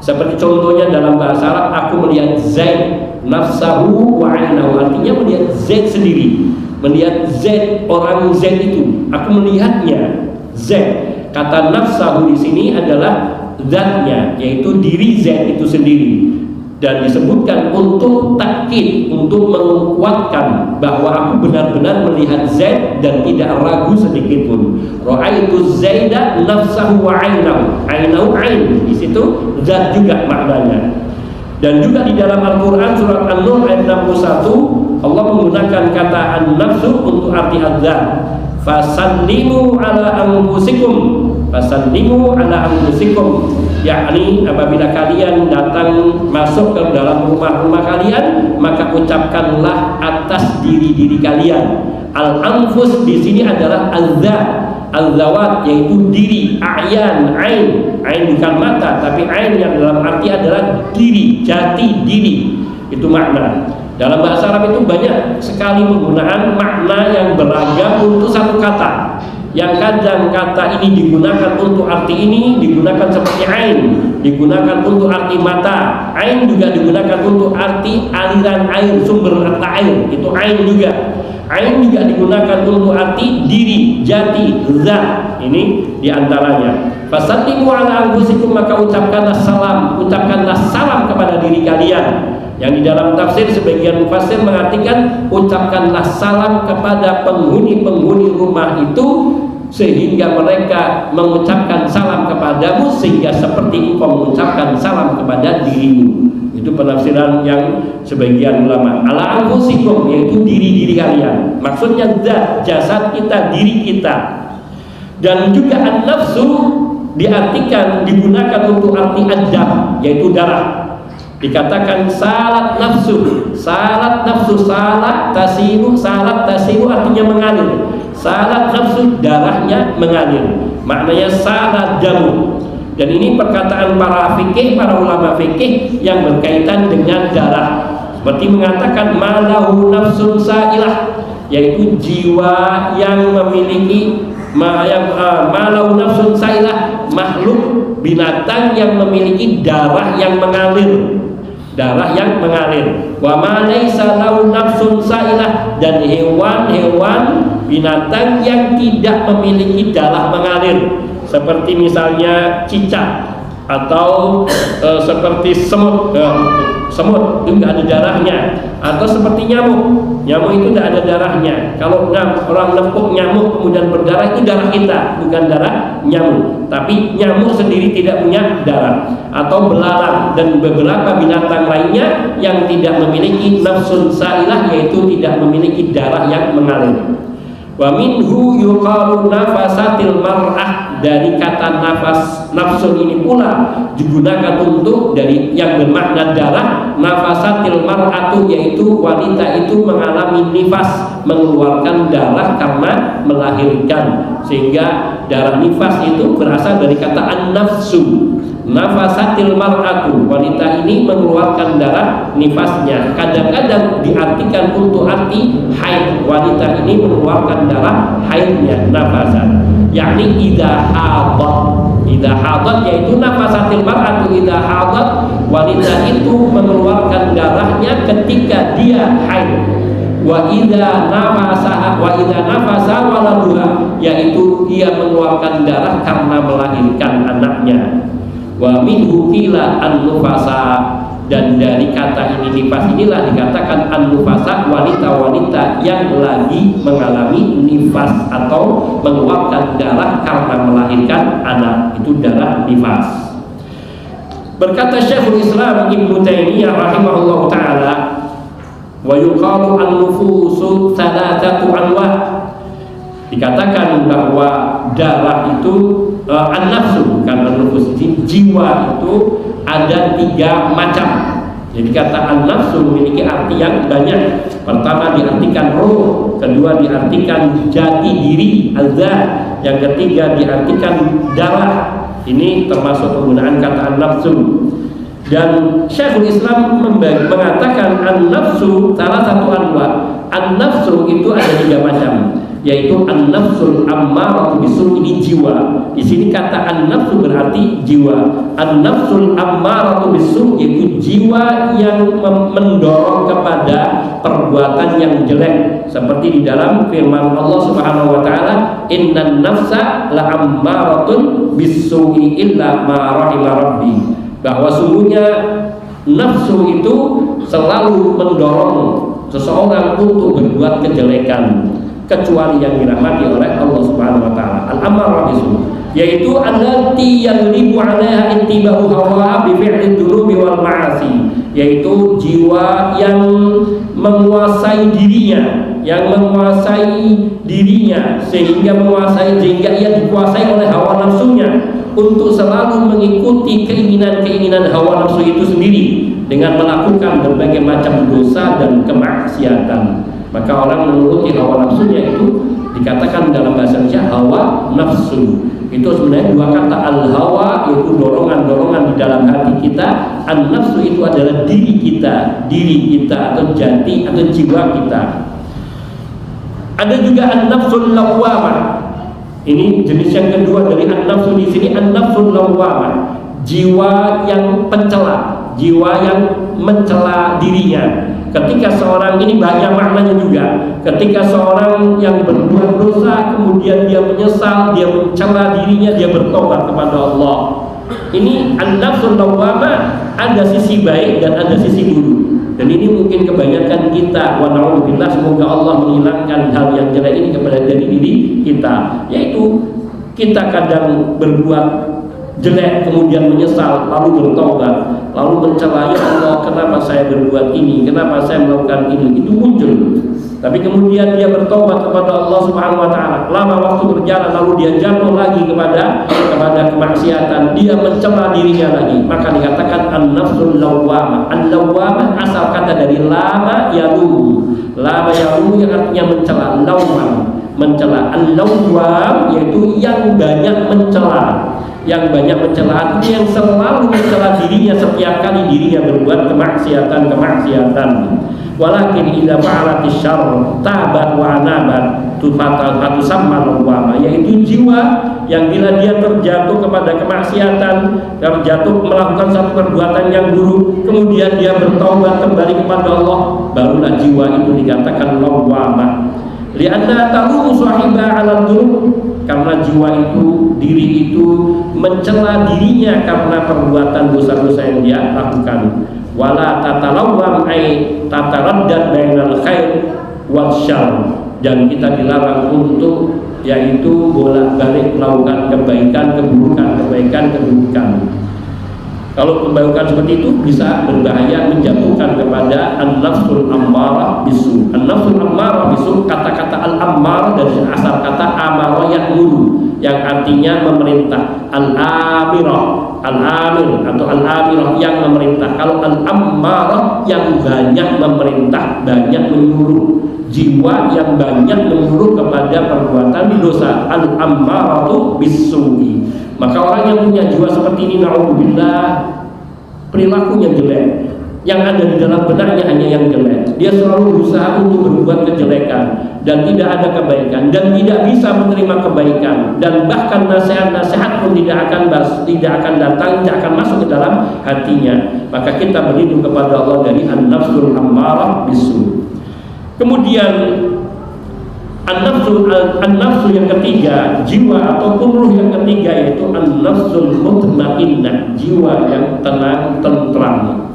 Seperti contohnya dalam bahasa Arab, aku melihat Zaid nafsahu wa 'ainahu, artinya melihat Zaid sendiri, melihat Zaid, orang Zaid itu, aku melihatnya Zaid. Kata nafsahu di sini adalah zatnya, yaitu diri Zaid itu sendiri. Dan disebutkan untuk takkid, untuk menguatkan bahwa aku benar-benar melihat Zaid dan tidak ragu sedikit pun. Ra'aitu Zaida nafsahu wa 'ainahu. 'Ainahu 'ain, di situ zat juga maknanya. Dan juga di dalam Al-Qur'an surat An-Nur ayat 61 Allah menggunakan kata an-nafsu untuk arti az-zat. Fasallimu ala anfusikum, fasallimu ala anfusikum, yakni apabila kalian datang masuk ke dalam rumah-rumah kalian, maka ucapkanlah atas diri-diri kalian. Al-anfus di sini adalah az-zat, al-zawat, yaitu diri, a'yan, ain. Ain bukan mata, tapi ain yang dalam arti adalah diri, jati diri. Itu makna. Dalam bahasa Arab itu banyak sekali penggunaan makna yang beragam untuk satu kata. Yang kadang kata ini digunakan untuk arti ini, digunakan seperti ain, digunakan untuk arti mata. Ain juga digunakan untuk arti aliran air, sumber mata air, itu ain juga. Ain juga digunakan untuk arti diri, jati, zat. Ini diantaranya. Fasallimu ala anfusikum, maka ucapkanlah salam kepada diri kalian. Yang di dalam tafsir sebagian mufassir mengartikan ucapkanlah salam kepada penghuni-penghuni rumah itu, sehingga mereka mengucapkan salam kepadamu sehingga seperti engkau mengucapkan salam kepada dirimu. Itu penafsiran yang sebagian ulama, ala anfusikum, yaitu diri-diri kalian. Maksudnya zat, jasad kita, diri kita. Dan juga an-nafsu diartikan, digunakan untuk arti ad-dam, yaitu darah. Dikatakan salat nafsu, salat tasiru artinya mengalir. Salat nafsu, darahnya mengalir, maknanya salat jamu. Dan ini perkataan para ulama fikih yang berkaitan dengan darah. Seperti mengatakan malahu nafsun sa'ilah, yaitu jiwa yang memiliki malahu nafsun sa'ilah, makhluk binatang yang memiliki darah yang mengalir. Wa ma laisa lahu nafsun sa'ilah, dan hewan-hewan binatang yang tidak memiliki darah mengalir, seperti misalnya cicak atau seperti semut itu nggak ada darahnya, atau seperti nyamuk itu nggak ada darahnya. Kalau orang nepuk nyamuk kemudian berdarah, itu darah kita, bukan darah nyamuk. Tapi nyamuk sendiri tidak punya darah. Atau belalang dan beberapa binatang lainnya yang tidak memiliki nafsun sa'ilah, yaitu tidak memiliki darah yang mengalir. Wa minhu yuqalu nafasatil mar'ah, dari kata nafsun ini pula digunakan untuk dari yang bermakna darah. Nafasatil mar'atu, yaitu wanita itu mengalami nifas, mengeluarkan darah karena melahirkan, sehingga darah nifas itu berasal dari kata an-nafsu. Nafasatil mar'atu, wanita ini mengeluarkan darah nifasnya. Kadang-kadang diartikan untuk arti haid, wanita ini mengeluarkan darah haidnya, nafasat, yakni idza hadat, yaitu nafasatil mar'atu idza hadat, wanita itu mengeluarkan darahnya ketika dia haid. Wa idza nafasa waladuha, yaitu dia mengeluarkan darah karena melahirkan anaknya. Wa minhu qila an-nufasa, dan dari kata ini nifas inilah dikatakan an-nufasa, wanita-wanita yang lagi mengalami nifas atau mengeluarkan darah karena melahirkan anak, itu darah nifas. Berkata Syekhul Islam Ibnu Taimiyah rahimahullahu taala, wa yuqalu an-nufusu thalathatu anwa', dikatakan bahwa darah itu an-nafsu, bukan an-nufus, jiwa itu ada 3 macam. Jadi kata an-nafsu memiliki arti yang banyak. Pertama diartikan roh, kedua diartikan jati diri azza, yang ketiga diartikan darah. Ini termasuk penggunaan kata an-nafsu. Dan Syekhul Islam mengatakan an-nafsu salah satu anwa'. An-nafsu itu ada 3 macam, yaitu an-nafsul ammaratu bisu, ini jiwa. Di sini kata an-nafsu berarti jiwa. An-nafsul ammaratu bisu, yaitu jiwa yang mendorong kepada perbuatan yang jelek, seperti di dalam firman Allah Subhanahu wa taala, innan nafsa la ammaratun bisu'i illa ma rahima rabbi, bahwa sungguhnya nafsu itu selalu mendorong seseorang untuk berbuat kejelekan, kecuali yang dirahmati oleh Allah Subhanahu wa taala. Al-ammarah bisu, yaitu allati yaghlibu 'alaiha ittiba'u hawa bi fi'li dzunubi wal ma'asi, yaitu jiwa yang menguasai dirinya, sehingga ia dikuasai oleh hawa nafsunya untuk selalu mengikuti keinginan hawa nafsu itu sendiri dengan melakukan berbagai macam dosa dan kemaksiatan. Maka orang menuruti hawa nafsunya itu dikatakan dalam bahasa Indonesia hawa nafsu. Itu sebenarnya 2 kata, al-hawa yaitu dorongan-dorongan di dalam hati kita, an-nafsu itu adalah diri kita atau jati atau jiwa kita. Ada juga an-nafsul lawwamah. Ini jenis yang kedua dari an-nafsu di sini, an-nafsul lawwamah, jiwa yang pencela, jiwa yang mencela dirinya. Ketika seorang, ini banyak maknanya juga, ketika seorang yang berbuat dosa kemudian dia menyesal, dia mencela dirinya, dia bertobat kepada Allah. Ini an-nafsul lawwamah, ada sisi baik dan ada sisi buruk. Dan ini mungkin kebanyakan kita, wa na'udzubillah, semoga Allah menghilangkan hal yang jelek ini kepada dari diri kita, yaitu kita kadang berbuat jelek, kemudian menyesal, lalu bertobat, lalu mencela, ya Allah, kenapa saya berbuat ini, kenapa saya melakukan ini, itu muncul. Tapi kemudian dia bertobat kepada Allah Subhanahu wa taala. Lama waktu berjalan, lalu dia jatuh lagi kepada kemaksiatan, dia mencela dirinya lagi. Maka dikatakan an-nafsul lawwamah. Al-lawwamah asal kata dari lama yalumu. Lama yalumu yang artinya mencela, lawwam, mencela. Al-lawwam yaitu yang banyak mencela. Yang banyak mencela, artinya yang selalu mencela dirinya setiap kali dirinya berbuat kemaksiatan. Walakin idza fa'alatis syarr tabat wa anabat tusamma lawwama, yaitu jiwa yang bila dia terjatuh kepada kemaksiatan, terjatuh melakukan satu perbuatan yang buruk, kemudian dia bertaubat kembali kepada Allah, barulah jiwa itu dikatakan lawwama. Lianna talumu sahiba 'ala dzunub, karena jiwa itu, diri itu mencela dirinya karena perbuatan dosa-dosa yang dia lakukan. Wala tatalawwam ay tataraddad bainal khair wasyarr, dan kita dilarang untuk yaitu bolak-balik melakukan kebaikan keburukan. Kalau keburukan seperti itu bisa berbahaya, menjatuhkan kepada an-nafsul ammarah bisu. An-nafsul ammarah bisu, kata-kata al-ammar dari asal kata amara ya'muru, yang artinya memerintah. Al-amirah, al-amir atau al-amirah yang memerintah. Kalau al-ammarah yang banyak memerintah, banyak menyuruh. Jiwa yang banyak menyuruh kepada perbuatan dosa, al-ammaratu bis-su'i. Maka orang yang punya jiwa seperti ini, na'udzubillah, perilakunya jelek, yang ada di dalam benaknya hanya yang jelek. Dia selalu berusaha untuk berbuat kejelekan dan tidak ada kebaikan, dan tidak bisa menerima kebaikan, dan bahkan nasihat-nasihat pun tidak akan datang, tidak akan masuk ke dalam hatinya. Maka kita berlindung kepada Allah dari an-nafsul ammarah bisu. Kemudian an-nafsu yang ketiga, jiwa ataupun ruh yang ketiga, yaitu an-nafsul mutmainnah, jiwa yang tenang, tentram,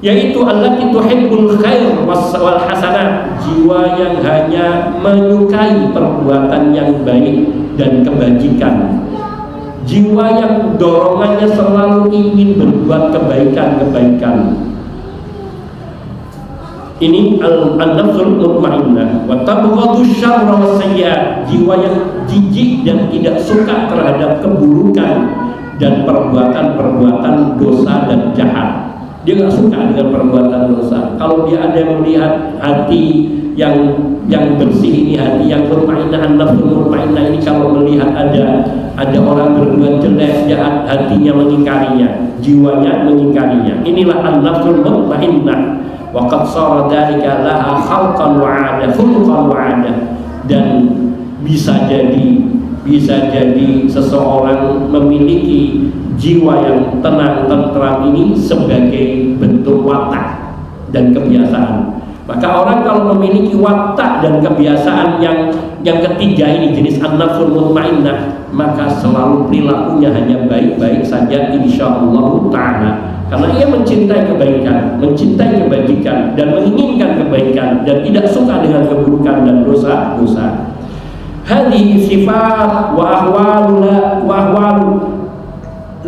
yaitu allati tuhibbul khair wal hasanat, jiwa yang hanya menyukai perbuatan yang baik dan kebajikan, jiwa yang dorongannya selalu ingin berbuat kebaikan. Ini an-nafsul mutmainnah. Wa tabghadu syarra was sayyi'at, jiwa yang jijik dan tidak suka terhadap keburukan dan perbuatan-perbuatan dosa dan jahat. Dia nggak suka dengan perbuatan dosa. Kalau dia ada yang melihat hati yang bersih ini, hati yang mutmainnah, an-nafsul mutmainnah ini, kalau melihat ada orang berbuat jelek, jahat, hatinya mengingkarinya, jiwanya mengingkarinya. Inilah an-nafsul mutmainnah. Waqad sara dzalika laha khalqan wa 'ada, khuluqan wa 'ada, dan bisa jadi seseorang memiliki jiwa yang tenang, tentram ini sebagai bentuk watak dan kebiasaan. Maka orang kalau memiliki watak dan kebiasaan yang ketiga ini, jenis an-nafsul mutmainnah, maka selalu perilakunya hanya baik-baik saja insyaallah ta'ala. Karena ia mencintai kebaikan, mencintai kebajikan, dan menginginkan kebaikan, dan tidak suka dengan keburukan dan dosa-dosa. Hadhihi sifat wa ahwalu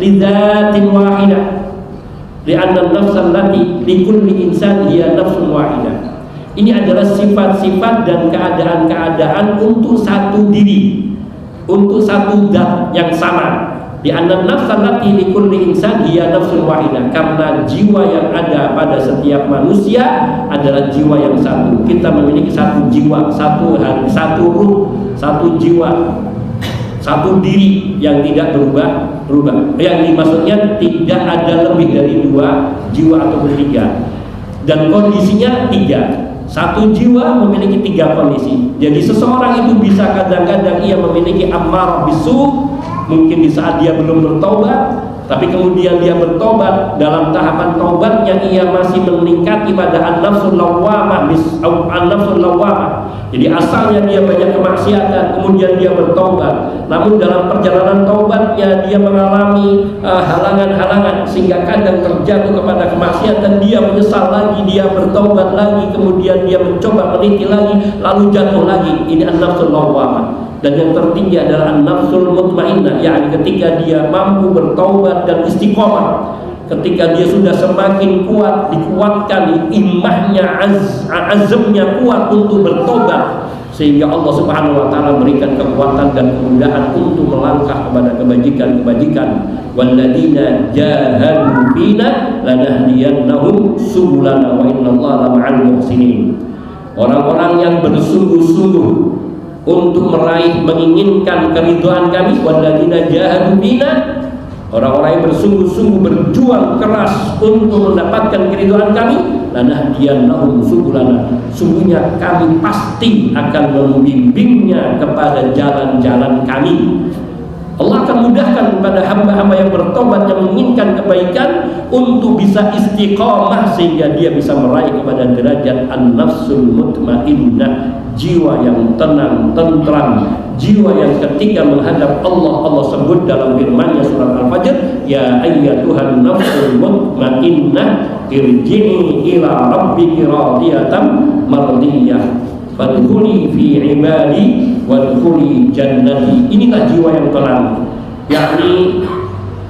lidzatin wahidah, li'anna an-nafs allati likulli insan hiya nafsun wahidah. Ini adalah sifat-sifat dan keadaan-keadaan untuk satu diri, untuk satu zat yang sama. Di anna nafsan lati likulli insan hiya nafsun wahidah, karena jiwa yang ada pada setiap manusia adalah jiwa yang satu. Kita memiliki satu jiwa, satu hati, satu ruh, satu jiwa, satu diri yang tidak berubah. Yang dimaksudnya tidak ada lebih dari dua jiwa atau tiga, dan kondisinya tiga. Satu jiwa memiliki tiga kondisi. Jadi seseorang itu bisa kadang-kadang ia memiliki ammarah bisu, mungkin di saat dia belum bertobat, tapi kemudian dia bertobat, dalam tahapan tobatnya ia masih meningkati pada an-nafsul lawwamah, Jadi asalnya dia banyak kemaksiatan, kemudian dia bertobat, namun dalam perjalanan tobatnya dia mengalami halangan-halangan, sehingga kadang terjatuh kepada kemaksiatan, dia menyesal lagi, dia bertobat lagi, kemudian dia mencoba meniti lagi, lalu jatuh lagi. Ini an-nafsul lawwamah. Dan yang tertinggi adalah an-nafsul mutmainnah, yakni ketika dia mampu bertaubat dan istiqomah, ketika dia sudah semakin kuat, dikuatkan imahnya, azamnya kuat untuk bertobat, sehingga Allah Subhanahu wa taala berikan kekuatan dan kemudahan untuk melangkah kepada kebajikan-kebajikan. Walladzina jahadu fina lanahdiyannahum subulana wa innallaha lama'al muhsinin. Orang-orang yang bersungguh-sungguh untuk meraih, menginginkan keridhaan kami, walladzina jahadu fina, orang-orang yang bersungguh-sungguh berjuang keras untuk mendapatkan keridhaan kami, lanahdiyannahum subulana, sungguhnya kami pasti akan membimbingnya kepada jalan-jalan kami. Allah akan mudahkan kepada hamba-hamba yang bertobat, yang menginginkan kebaikan, untuk bisa istiqamah sehingga dia bisa meraih kepada derajat an-nafsul mutmainnah, jiwa yang tenang, tentram, jiwa yang ketika menghadap Allah, Allah sebut dalam firman-Nya surat Al-Fajr, ya ayyatuhan nafsul mutmainnah irji'i ila rabbiki radiyatan mardiyah fadkhuli fi ibadi wadkhuli jannati. Inilah jiwa yang tenang, yakni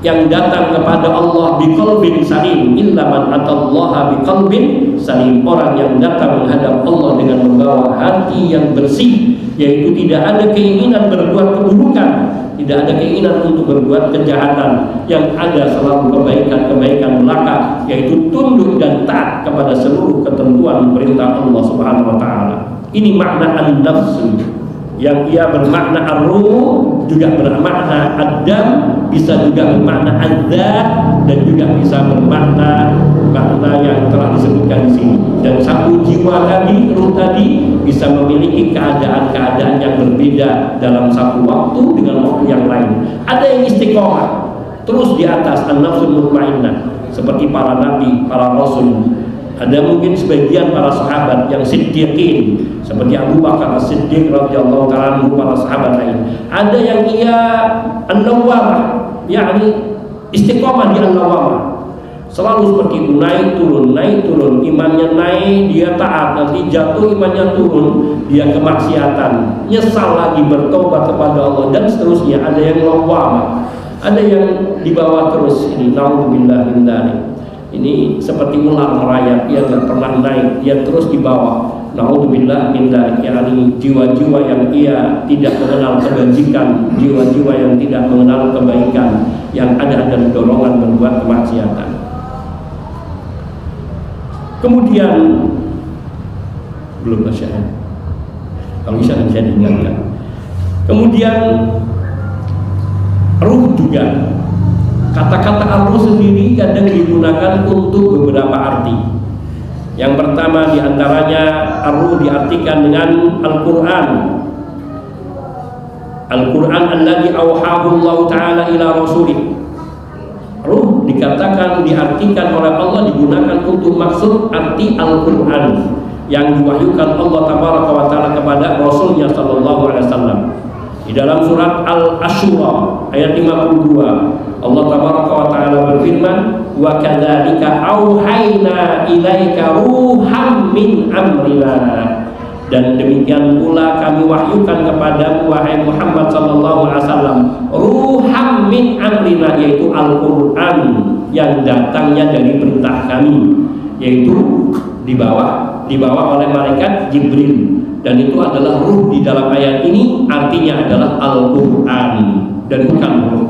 yang datang kepada Allah biqalbin salim, illa man atallaha biqalbin salim, orang yang datang menghadap Allah dengan membawa hati yang bersih, yaitu tidak ada keinginan berbuat keburukan, tidak ada keinginan untuk berbuat kejahatan, yang ada selalu kebaikan-kebaikan belaka, yaitu tunduk dan taat kepada seluruh ketentuan perintah Allah Subhanahu wa taala. Ini makna an-nafsu, yang ia bermakna ar-ruh, juga bermakna ad-dam, bisa juga bermakna ad-dzat, dan juga bisa bermakna makna yang telah disebutkan di sini. Dan satu jiwa tadi, ruh tadi, bisa memiliki keadaan-keadaan yang berbeda dalam satu waktu dengan waktu yang lain. Ada yang istiqomah terus di atas an-nafsul mutmainnah, seperti para nabi, para rasul. Ada mungkin sebagian para sahabat yang siddiqin, seperti Abu Bakar As-Siddiq radhiyallahu ta'ala anhu, para sahabat lain. Ada yang ia an-nawwamah, yakni istiqomah di an-nawwamah, selalu seperti itu, naik turun, imannya naik, dia taat, nanti jatuh, imannya turun, dia kemaksiatan, nyesal lagi, bertobat kepada Allah, dan seterusnya. Ada yang lawwamah, ada yang dibawa terus. Ini naudzubillah min dzalik. Ini seperti ular merayap, dia tidak pernah naik, dia terus di bawah. Naudzubillah min dzalik, yakni jiwa-jiwa yang ia tidak mengenal kebajikan, jiwa-jiwa yang tidak mengenal kebaikan, yang ada dorongan berbuat kemaksiatan. Kemudian belum masyarakat, kalau bisa diingatkan. Kemudian ruh juga. Kata-kata ar-ruh sendiri kadang digunakan untuk beberapa arti. Yang pertama diantaranya, ar-ruh diartikan dengan Al-Quran. Al-Quran alladzi awhahu Allah Ta'ala ila rasulih. Ruh dikatakan, diartikan oleh Allah, digunakan untuk maksud arti Al-Quran yang diwahyukan Allah Tabaraka wa Ta'ala kepada Rasulnya Sallallahu Alaihi Wasallam. Di dalam surat Al-Asyura ayat 52, Allah Tabaraka wa Ta'ala berfirman, wa kadzalika auhayna ilaika ruham min amrina, dan demikian pula kami wahyukan kepada wahai Muhammad sallallahu alaihi wasallam ruham min amrina, yaitu Al-Qur'an yang datangnya dari perintah kami, yaitu dibawa oleh malaikat Jibril, dan itu adalah ruh. Di dalam ayat ini artinya adalah Al-Qur'an dan bukan ruh.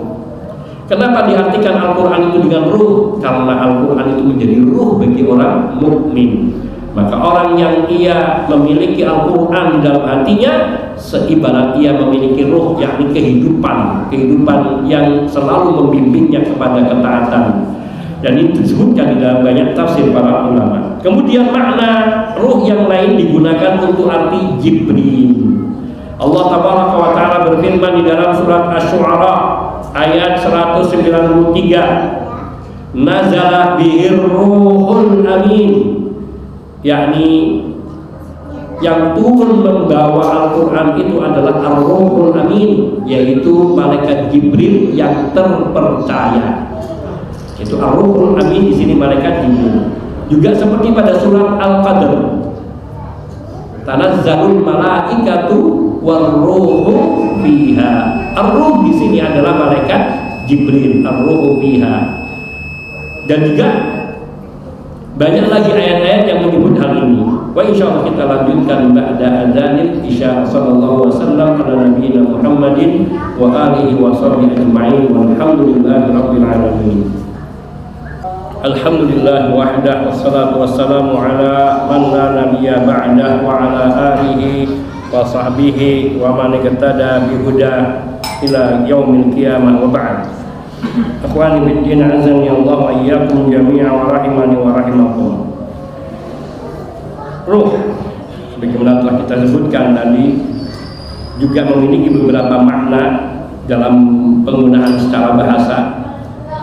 Kenapa diartikan Al-Quran itu dengan ruh? Karena Al-Quran itu menjadi ruh bagi orang mukmin. Maka orang yang ia memiliki Al-Quran di dalam hatinya, seibarat ia memiliki ruh, yakni kehidupan yang selalu membimbingnya kepada ketaatan. Dan itu disebutkan di dalam banyak tafsir para ulama. Kemudian makna ruh yang lain digunakan untuk arti Jibril. Allah Tabaraka wa Ta'ala berfirman di dalam surat Asy-Syu'ara ayat 193, nazala bihir ruhul amin, yakni yang turun membawa Al-Quran itu adalah ar-ruhul amin, yaitu malaikat Jibril yang terpercaya. Itu ar-ruhul amin di sini malaikat Jibril. Juga seperti pada surat Al-Qadr, tanazzalul malaikatu war ruhu Ar-Ruh di sini adalah malaikat Jibril, ar-ruhu fiha. Dan juga banyak lagi ayat-ayat yang menyebut hal ini. Wa insyaallah kita lanjutkan ba'da adzanil isya. Sallallahu alaihi wasallam ala nabiyina Muhammadin wa alihi wa sahbihi ajma'in. Walhamdulillahi rabbil alamin. Alhamdulillah wahdah wassalatu wassalamu ala man la nabiyya ba'dah wa ala alihi wa sahbihi wa man iqtada bi huda ila yaumil qiyamah wa ba'd. Akhwani fid din, azani Allah wa iyyakum jami'an wa rahimani wa rahimakum. Ruh, sebagaimana telah kita sebutkan tadi, juga memiliki beberapa makna dalam penggunaan secara bahasa,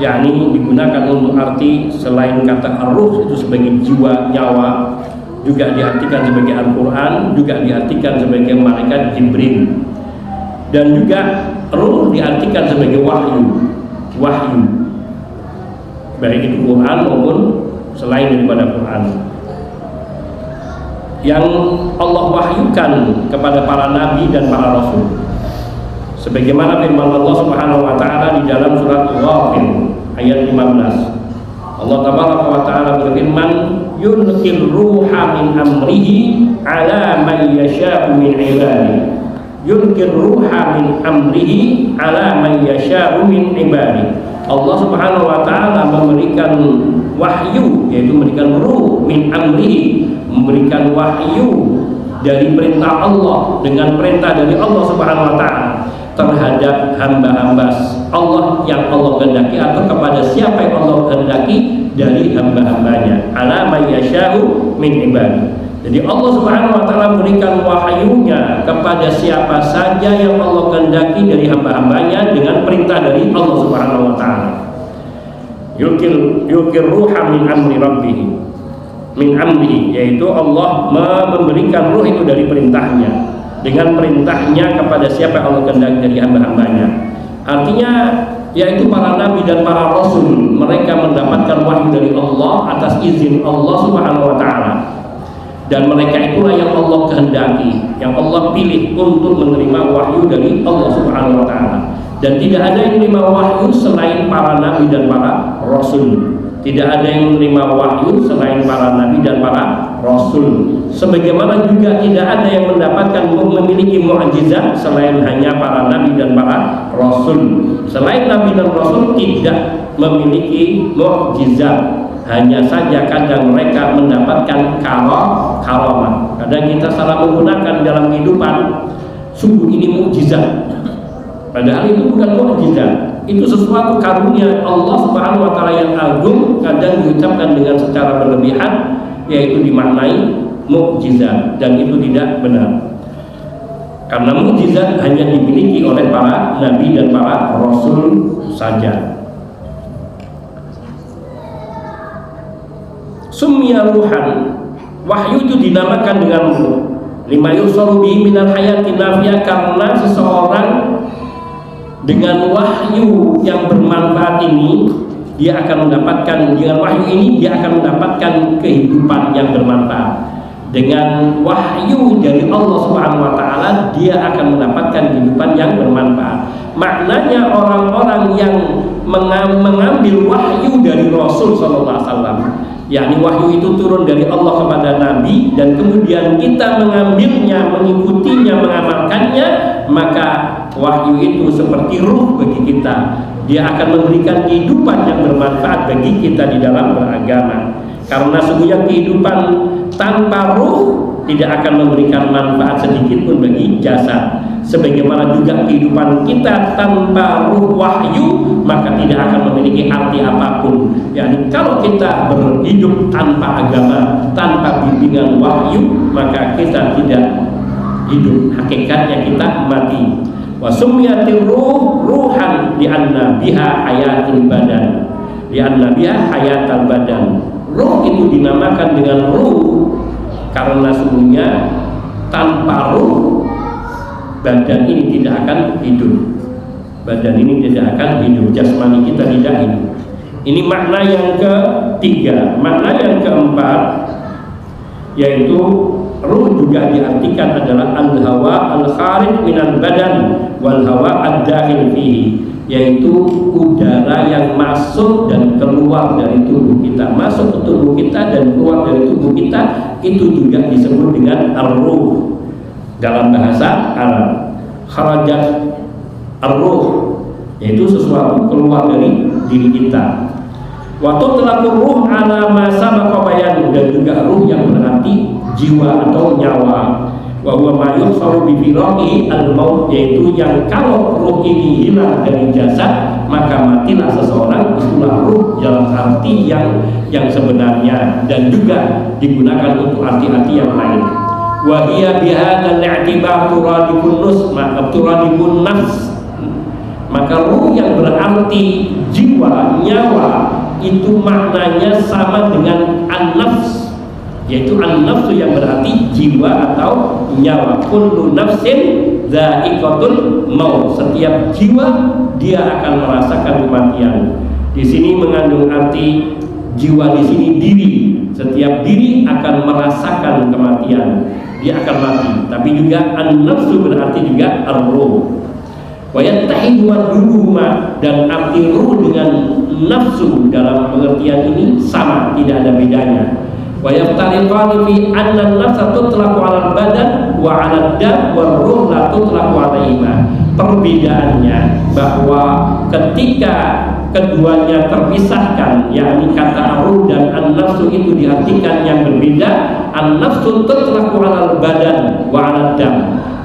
yakni digunakan untuk arti selain kata ar-ruh itu sebagai jiwa, nyawa, juga diartikan sebagai Al-Quran, juga diartikan sebagai malaikat Jibril, dan juga ruh diartikan sebagai wahyu, baik itu Quran maupun selain daripada Quran, yang Allah wahyukan kepada para nabi dan para rasul. Sebagaimana firman Allah Subhanahu wa taala di dalam surat Ghafir ayat 15. Allah tabaraka wa taala berfirman, "Yulqil ruha min amrihi ala man yasha'u min ibadihi." Yulqil ruha min amrihi ala man yasha'u min ibadihi. Allah Subhanahu wa taala memberikan wahyu, yaitu memberikan ruh min amrihi, memberikan wahyu dari perintah Allah, dengan perintah dari Allah Subhanahu wa taala terhadap hamba-hamba Allah yang Allah kehendaki, atau kepada siapa yang Allah kehendaki dari hamba-hambanya. Ala may yasha'u min ibadi. Jadi Allah Subhanahu wa taala memberikan wahyunya kepada siapa saja yang Allah kehendaki dari hamba-hambanya dengan perintah dari Allah Subhanahu wa taala. Yulqir ruha min amri rabbih, min amri, yaitu Allah memberikan ruh itu dari perintahnya, dengan perintahnya kepada siapa yang Allah kehendaki dari hamba-hambanya. Artinya yaitu para nabi dan para rasul, mereka mendapatkan wahyu dari Allah atas izin Allah Subhanahu wa taala, dan mereka itulah yang Allah kehendaki, yang Allah pilih untuk menerima wahyu dari Allah Subhanahu wa taala. Dan tidak ada yang menerima wahyu selain para nabi dan para rasul. Tidak ada yang menerima wahyu selain para nabi dan para rasul. Sebagaimana juga tidak ada yang mendapatkan memiliki mukjizat selain hanya para nabi dan para rasul. Selain nabi dan rasul tidak memiliki mukjizat. Hanya saja kadang mereka mendapatkan karamah. Kadang kita salah menggunakan dalam kehidupan, sungguh ini mukjizat, padahal itu bukan mukjizat. Itu sesuatu karunia Allah Subhanahu wa taala yang agung, kadang diucapkan dengan secara berlebihan, yaitu dimaknai mukjizat, dan itu tidak benar. Karena mukjizat hanya dimiliki oleh para nabi dan para rasul saja. Sumya ruhan, wahyu itu dinamakan dengan ruh. Lima yusaru bihi minal hayati nafiyah, karena seseorang dengan wahyu yang bermanfaat ini, dia akan mendapatkan, dengan wahyu ini dia akan mendapatkan kehidupan yang bermanfaat. Dengan wahyu dari Allah Subhanahu wa taala, dia akan mendapatkan kehidupan yang bermanfaat. Maknanya orang-orang yang mengambil wahyu dari Rasul sallallahu alaihi wasallam, yakni wahyu itu turun dari Allah kepada Nabi, dan kemudian kita mengambilnya, mengikutinya, mengamalkannya, maka wahyu itu seperti ruh bagi kita. Dia akan memberikan kehidupan yang bermanfaat bagi kita di dalam beragama. Karena sesungguhnya kehidupan tanpa ruh tidak akan memberikan manfaat sedikit pun bagi jasad. Sebagaimana juga kehidupan kita tanpa ruh wahyu, maka tidak akan memiliki arti apapun. Yani kalau kita berhidup tanpa agama, tanpa bimbingan wahyu, maka kita tidak hidup. Hakikatnya kita mati. Wa summiyatir ruh ruhan li'anna biha hayatul badan. Li'anna biha hayatul badan. Ruh itu dinamakan dengan ruh karena sesungguhnya tanpa ruh badan ini tidak akan hidup. Badan ini tidak akan hidup, jasmani kita tidak hidup. Ini makna yang ketiga. Makna yang keempat, yaitu ruh juga diartikan adalah al-hawa al-kharij kharij minal badan wal hawa ad-dakhil fihi, yaitu udara yang masuk dan keluar dari tubuh kita. Masuk ke tubuh kita dan keluar dari tubuh kita, itu juga disebut dengan ar-ruh dalam bahasa Arab. Kharajat ar-ruh, yaitu sesuatu keluar dari diri kita. Waktu telah ruh ala masa makabayan, dan juga ruh yang berarti jiwa atau nyawa. Wa huwa ma yuhsaru bi firaqi al-maut, yaitu yang kalau ruh ini hilang dari jasad maka matilah seseorang. Itulah ruh dalam arti yang sebenarnya, dan juga digunakan untuk arti-arti yang lain. Wa hiya bihadzal i'tibar turadikun nafs, maka ruh yang berarti jiwa, nyawa, itu maknanya sama dengan an-nafs, yaitu an-nafsu yang berarti jiwa atau nyawa. Kullu nafsin dha'iqatul maut, setiap jiwa dia akan merasakan kematian. Di sini mengandung arti jiwa, di sini diri. Setiap diri akan merasakan kematian, dia akan mati. Tapi juga an-nafsu berarti juga ar-ruh. Wa yattahidu waduhuma, dan arti ruh dengan nafsu dalam pengertian ini sama, tidak ada bedanya. Wa yaftariqani fi anna an-nafsa tutlaqu 'ala al-badan wa 'ala ad-dam wa ar-ruh la tutlaqu 'alaihima. Perbedaannya bahwa ketika keduanya terpisahkan, yakni kata ruh dan an-nafsu itu diartikan yang berbeda. An-nafsu tutlaqu 'ala al-badan wa 'ala ad-dam.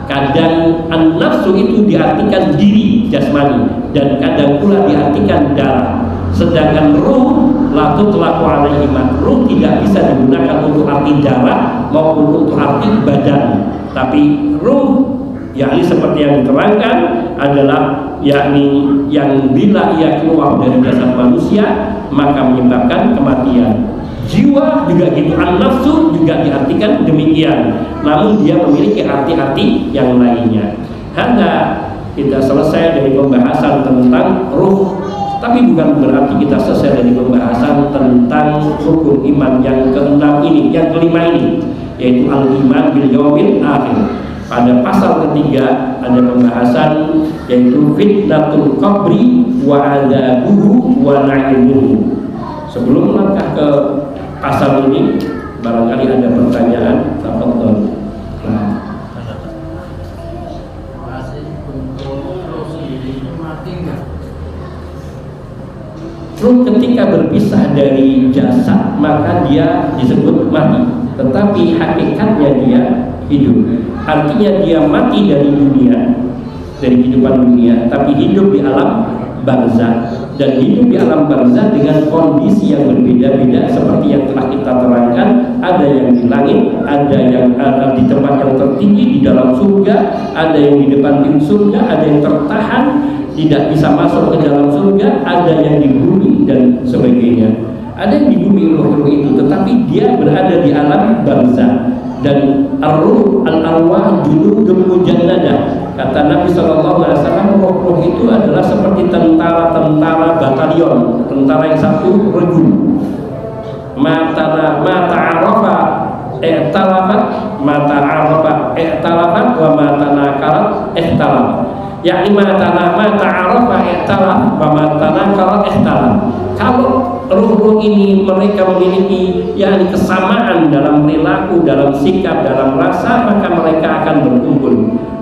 Kadang an-nafsu itu diartikan diri jasmani, dan kadang pula diartikan darah. Sedangkan ruh la tutlaqu 'alaihima, ruh tidak bisa digunakan untuk arti darah maupun untuk arti badan. Tapi ruh yakni seperti yang diterangkan adalah yakni yang bila ia keluar dari jasad manusia maka menyebabkan kematian. Jiwa juga gitu, an-nafsu juga diartikan demikian, namun dia memiliki arti-arti yang lainnya. Hingga kita selesai dari pembahasan tentang ruh, tapi bukan berarti kita selesai dari pembahasan tentang rukun iman yang keenam ini, yang kelima ini, yaitu al-iman bil yaumil akhir. Pada pasal ketiga ada pembahasan yaitu fitnatul qabri wa adzabuhu wa na'imuhu. Sebelum langkah ke pasal ini, barangkali ada pertanyaan. Tafadhol. Ruh ketika berpisah dari jasad maka dia disebut mati, tetapi hakikatnya dia hidup. Artinya dia mati dari dunia, dari kehidupan dunia, tapi hidup di alam barzakh. Dan hidup di alam barzakh dengan kondisi yang berbeda-beda seperti yang telah kita terangkan. Ada yang di langit, ada yang ada di tempat yang tertinggi di dalam surga, ada yang di depan pintu surga, ada yang tertahan tidak bisa masuk ke dalam surga, ada yang di bumi dan sebagainya. Ada yang di bumi ruh itu, tetapi dia berada di alam barzakh. Dan ar-ruh al-arwah junudun mujannadah. Kata Nabi SAW, roh-roh itu adalah seperti tentara-tentara batalion, tentara yang satu regu. Mata arafa i'talafat, mata arafa i'talafat, wa mata nakarat i'talaf. Yakni mata arafa i'talaf, wa mata nakarat i'talaf. Kalau ruh-ruh ini mereka memiliki yakni kesamaan dalam perilaku, dalam sikap, dalam rasa, maka mereka akan berkumpul.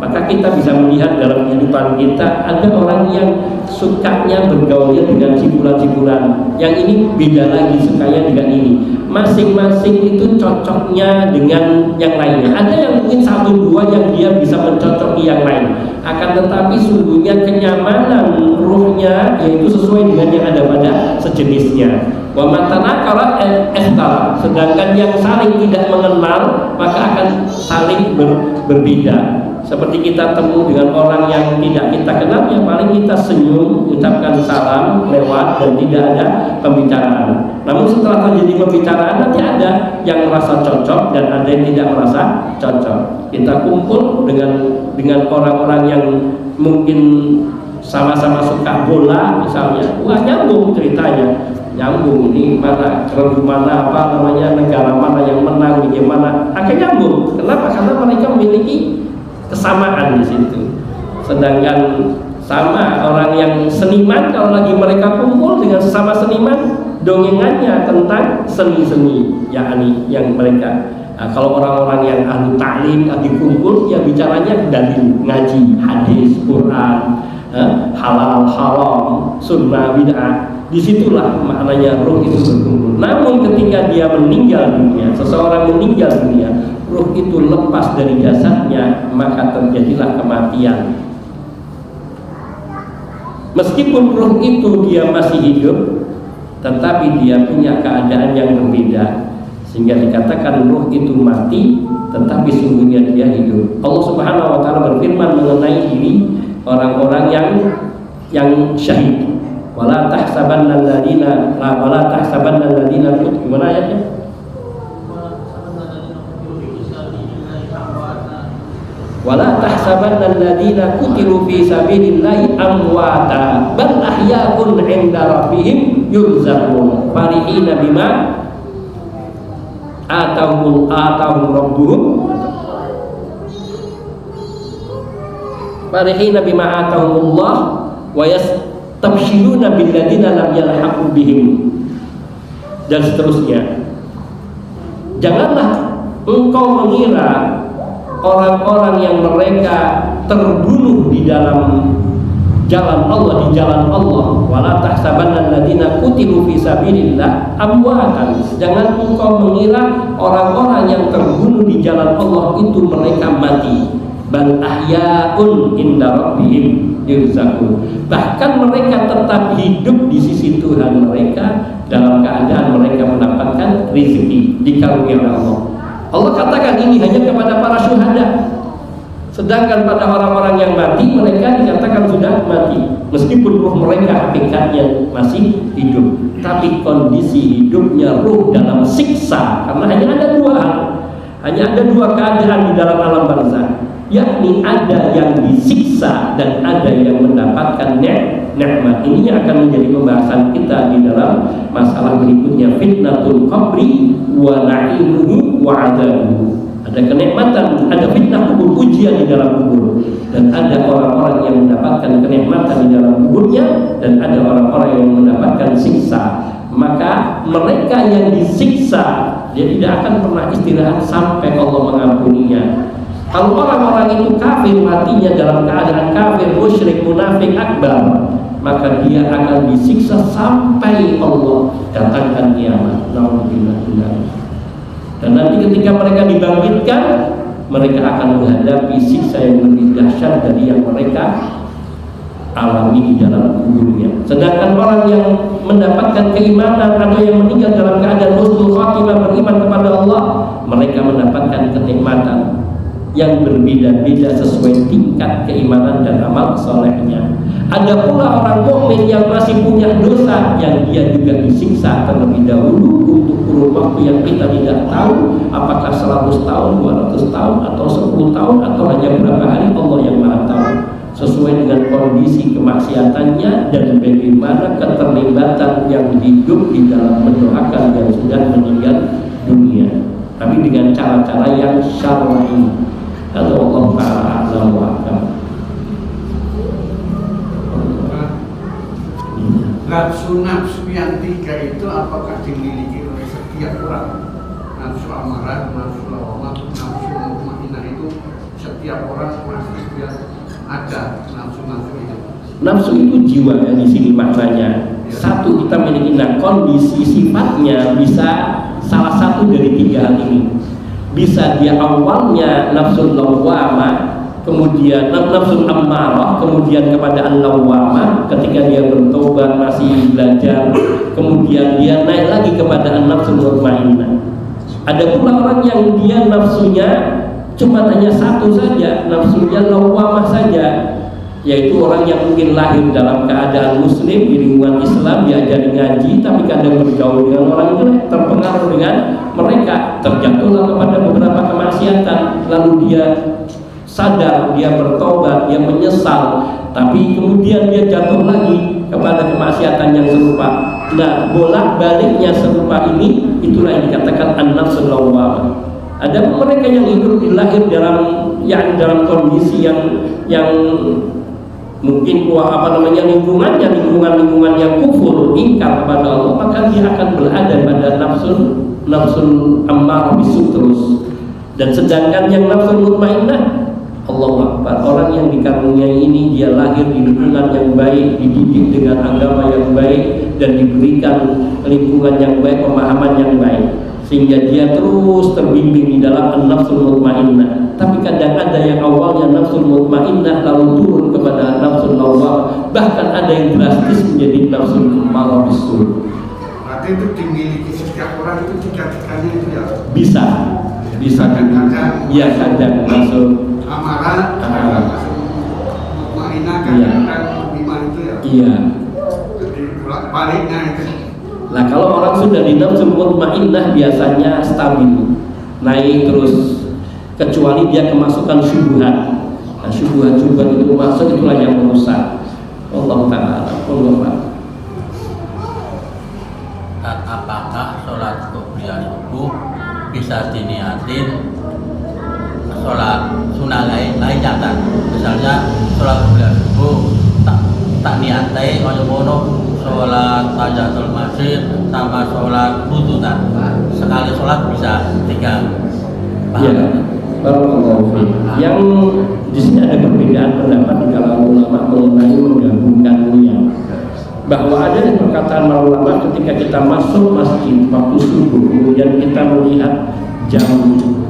Maka kita bisa melihat dalam kehidupan kita ada orang yang sukanya bergaulnya dengan cipulan-cipulan, yang ini beda lagi sukanya dengan ini. Masing-masing itu cocoknya dengan yang lainnya. Ada yang mungkin satu dua yang dia bisa mencocoki yang lain, akan tetapi sungguhnya kenyamanan ruhnya yaitu sesuai dengan yang ada pada sejenisnya. Wa matanakarat ihtalaf, sedangkan yang saling tidak mengenal maka akan saling berbeda. Seperti kita temu dengan orang yang tidak kita kenal, yang paling kita senyum, ucapkan salam lewat dan tidak ada pembicaraan. Namun setelah terjadi pembicaraan nanti ada yang merasa cocok dan ada yang tidak merasa cocok. Kita kumpul dengan orang-orang yang mungkin sama-sama suka bola misalnya, wah nyambung ceritanya, nyambung ini mana klub mana apa namanya, negara mana yang menang, bagaimana, akhirnya nyambung. Kenapa? Karena mereka memiliki kesamaan di situ. Sedangkan sama orang yang seniman, kalau lagi mereka kumpul dengan sesama seniman, dongengannya tentang seni-seni, yakni yang mereka. Nah, kalau orang-orang yang ahli ta'lim, ahli kumpul, ya bicaranya dari ngaji, hadis, Quran, halal, haram, sunnah, bid'ah. Disitulah maknanya ruh itu berkumpul. Namun ketika dia meninggal dunia, seseorang meninggal dunia, ruh itu lepas dari jasadnya, maka terjadilah kematian. Meskipun ruh itu dia masih hidup, tetapi dia punya keadaan yang berbeda, sehingga dikatakan ruh itu mati, tetapi sungguhnya dia hidup. Allah Subhanahu wa taala berfirman mengenai diri orang-orang yang syahid. Wala tahsabanna alladziina gimana ayatnya? Wala tahsabanna alladziina qutilu fi sabilillahi amwata bal ahya'un 'inda rabbihim yurzaqun farihina bima atahum rabbuhum farihina bima atahumullah wa yastabshiruna billadzina lam yalhaqu bihim, dan seterusnya. Janganlah engkau mengira orang-orang yang mereka terbunuh di dalam jalan Allah, di jalan Allah, wala tahsabanna alladziina qutilu fi sabilillah amwatan. Jangan engkau mengira orang-orang yang terbunuh di jalan Allah itu mereka mati. Bal ahya'un inda rabbihim yurzaqun. Bahkan mereka tetap hidup di sisi Tuhan mereka dalam keadaan mereka mendapatkan rezeki dikaruniai Allah. Allah katakan ini hanya kepada para syuhada. Sedangkan pada orang-orang yang mati, mereka dikatakan sudah mati, meskipun ruh mereka hakikatnya masih hidup, tapi kondisi hidupnya ruh dalam siksa. Karena hanya ada dua hal, hanya ada dua keadaan di dalam alam barzakh, yakni ada yang disiksa dan ada yang mendapatkan nikmat. Ini akan menjadi pembahasan kita di dalam masalah berikutnya, fitnatul qabri wa na'imuhu wa 'adzabuhu. Ada kenikmatan, ada fitnah kubur, ujian di dalam kubur, dan ada orang-orang yang mendapatkan kenikmatan di dalam kuburnya, dan ada orang-orang yang mendapatkan siksa. Maka mereka yang disiksa, dia tidak akan pernah istirahat sampai Allah mengampuninya. Kalau orang-orang itu kafir, matinya dalam keadaan kafir, musyrik, munafik akbar, maka dia akan disiksa sampai Allah datangkan kiamat. Alhamdulillah. Dan nanti ketika mereka dibangkitkan, mereka akan menghadapi siksa yang lebih dahsyat dari yang mereka alami di dalam kuburnya. Sedangkan orang yang mendapatkan keimanan atau yang meninggal dalam keadaan husnul khatimah, beriman kepada Allah, mereka mendapatkan kenikmatan yang berbeda-beda sesuai tingkat keimanan dan amal solehnya. Ada pula orang mukmin yang masih punya dosa, yang dia juga disiksa terlebih dahulu untuk kurun waktu yang kita tidak tahu, apakah 100 tahun, 200 tahun, atau 10 tahun, atau hanya berapa hari, Allah yang Maha tahu, sesuai dengan kondisi kemaksiatannya dan bagaimana keterlibatan yang hidup di dalam mendoakan yang sudah meninggal dunia, tapi dengan cara-cara yang syar'i. Atau Allah Ta'ala a'lam wa a'lam. Nafsu yang tiga itu apakah dimiliki oleh setiap orang? Nafsu amarah, nafsu lawamah, nafsu mutmainnah itu setiap orang pasti dia ada nafsu-nafsu itu. Nafsu itu jiwa ya, di sini maknanya. Satu, kita miliki kondisi sifatnya bisa salah satu dari tiga hal ini. Bisa dia awalnya nafsu lawamah, kemudian nafsu ammarah, kemudian kepada al-lawamah ketika dia bertobat masih belajar, kemudian dia naik lagi kepada nafsu mutmainnah. Ada pula orang yang dia nafsunya cuma hanya satu saja, nafsunya lawamah saja, yaitu orang yang mungkin lahir dalam keadaan muslim, di lingkungan Islam, diajari ngaji, tapi kadang bergaul dengan orang jelek, terpengaruh dengan mereka, terjatuhlah kepada beberapa kemaksiatan, lalu dia sadar, dia bertobat, dia menyesal, tapi kemudian dia jatuh lagi kepada kemaksiatan yang serupa. Nah, bolak-baliknya serupa ini, itulah yang dikatakan an-nafsul lawwamah. Ada mereka yang hidup lahir dalam kondisi yang mungkin lingkungan yang kufur, ingkar kepada Allah, maka dia akan berada pada nafsul ammarah bisu terus. Dan sedangkan yang nafsul mutmainnah, Allahu Akbar, orang yang dikaruniai ini dia lahir di lingkungan yang baik, dididik dengan agama yang baik, dan diberikan lingkungan yang baik, pemahaman yang baik, sehingga dia terus terbimbing di dalam nafsul mutmainnah. Tapi kadang ada yang awalnya nafsul mutmainnah lalu turun kepada nafsul lawwamah, bahkan ada yang drastis menjadi nafsul ammarah bisu. Berarti itu dimiliki setiap orang itu tiga-tiganya itu ya? Bisa kadang-kadang ya, kadang masuk amarah, masuk mutmainnah, kadang-kadang iman itu ya? Iya. Jadi baliknya itu. Nah, kalau orang sudah di nafsul mutmainnah biasanya stabil, naik terus, kecuali dia kemasukan syubhat. Nah, syubhat itu masuk, itulah yang merusak. Allah Ta'ala. Apakah sholat qobliyah subuh bisa diniatin sholat sunnah lainnya kan? Misalnya sholat qobliyah subuh tak niatai ngono sholat tahiyatul masjid sama sholat wudu kan, sekali sholat bisa 3. Iya, barakallahu fiik. Yang di sini ada perbedaan pendapat di kalangan ulama mengenai menggabungkan niat. Bahwa ada di perkataan para ulama ketika kita masuk masjid waktu subuh, kemudian kita melihat jam,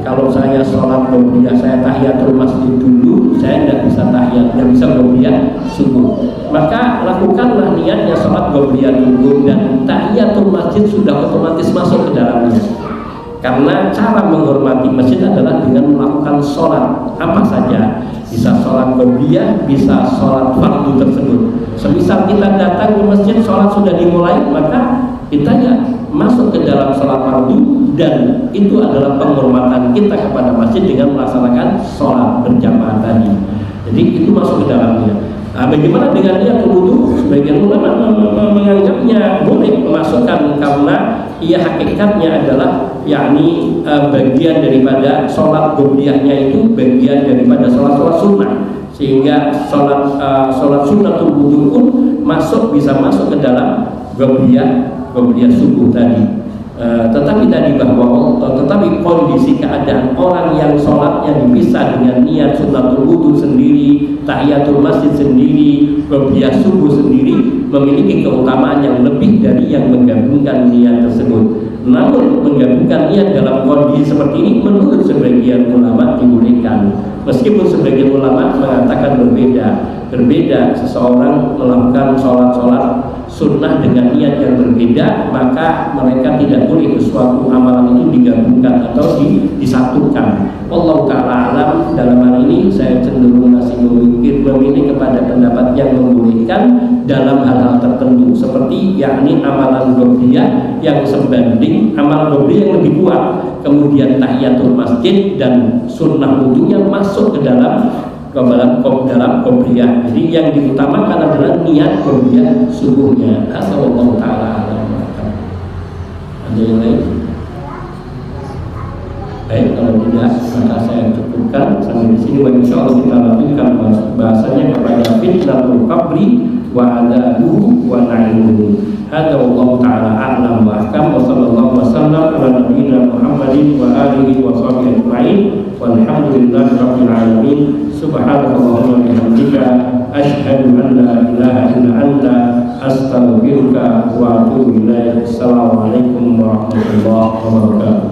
kalau saya sholat qobliyah, saya tahiyatul masjid dulu, saya tidak bisa qobliyah subuh, maka lakukanlah niatnya sholat qobliyah dulu, dan tahiyatul masjid sudah otomatis masuk ke dalamnya. Karena cara menghormati masjid adalah dengan melakukan sholat apa saja, bisa sholat qobliyah, bisa sholat fardu tersebut. Semisal kita datang ke masjid, sholat sudah dimulai, maka kita ya masuk ke dalam sholat fardu, dan itu adalah penghormatan kita kepada masjid dengan melaksanakan sholat berjamaah tadi. Jadi itu masuk ke dalamnya. Nah, bagaimana dengan niat wudu? Sebagian ulama menganggapnya boleh memasukkan, karena ia hakikatnya adalah yakni bagian daripada sholat qobliyahnya itu bagian daripada sholat sunnah, sehingga sholat sunnatul wudu pun bisa masuk ke dalam qobliyah subuh tadi. Tetapi kondisi keadaan orang yang sholatnya dipisah dengan niat sunnatul wudu sendiri, tahiyatul masjid sendiri, qobliyah subuh sendiri, memiliki keutamaan yang lebih dari yang menggabungkan niat tersebut. Namun menggabungkan niat dalam kondisi seperti ini menurut sebagian ulama dibolehkan, meskipun sebagian ulama mengatakan berbeda seseorang melakukan sholat sunnah dengan niat yang berbeda, maka mereka tidak boleh suatu amalan itu digabungkan atau disatukan. Allah Ta'ala alam. Dalam hal ini saya cenderung masih memilih kepada pendapat yang membolehkan dalam hal-hal tertentu, seperti yakni amalan qobliyah yang sebanding amalan qobliyah yang lebih kuat, kemudian tahiyatul masjid dan sunnah wudunya masuk ke dalam qobliyah. Jadi yang diutamakan adalah niat qobliyah subuhnya. Allah Ta'ala alam. Ada yang lain? Baik, kalau tidak maka saya cukupkan sampai di sini. Wa insyaallah kita lanjutkan bahasanya kepada fitnatul qabri wa adabuhu wa na'imuhu. Hadza wallahu ta'ala a'lam wa ahkam. Wa sallallahu wasallam ala nabiyyina Muhammadin wa alihi wa sahbihi ajma'in. Walhamdulillahi rabbil alamin. Subhanallahumma wa bihamdika asyhadu an la ilaha illa anta astaghfiruka wa atubu ilaik. Assalamualaikum warahmatullahi wabarakatuh.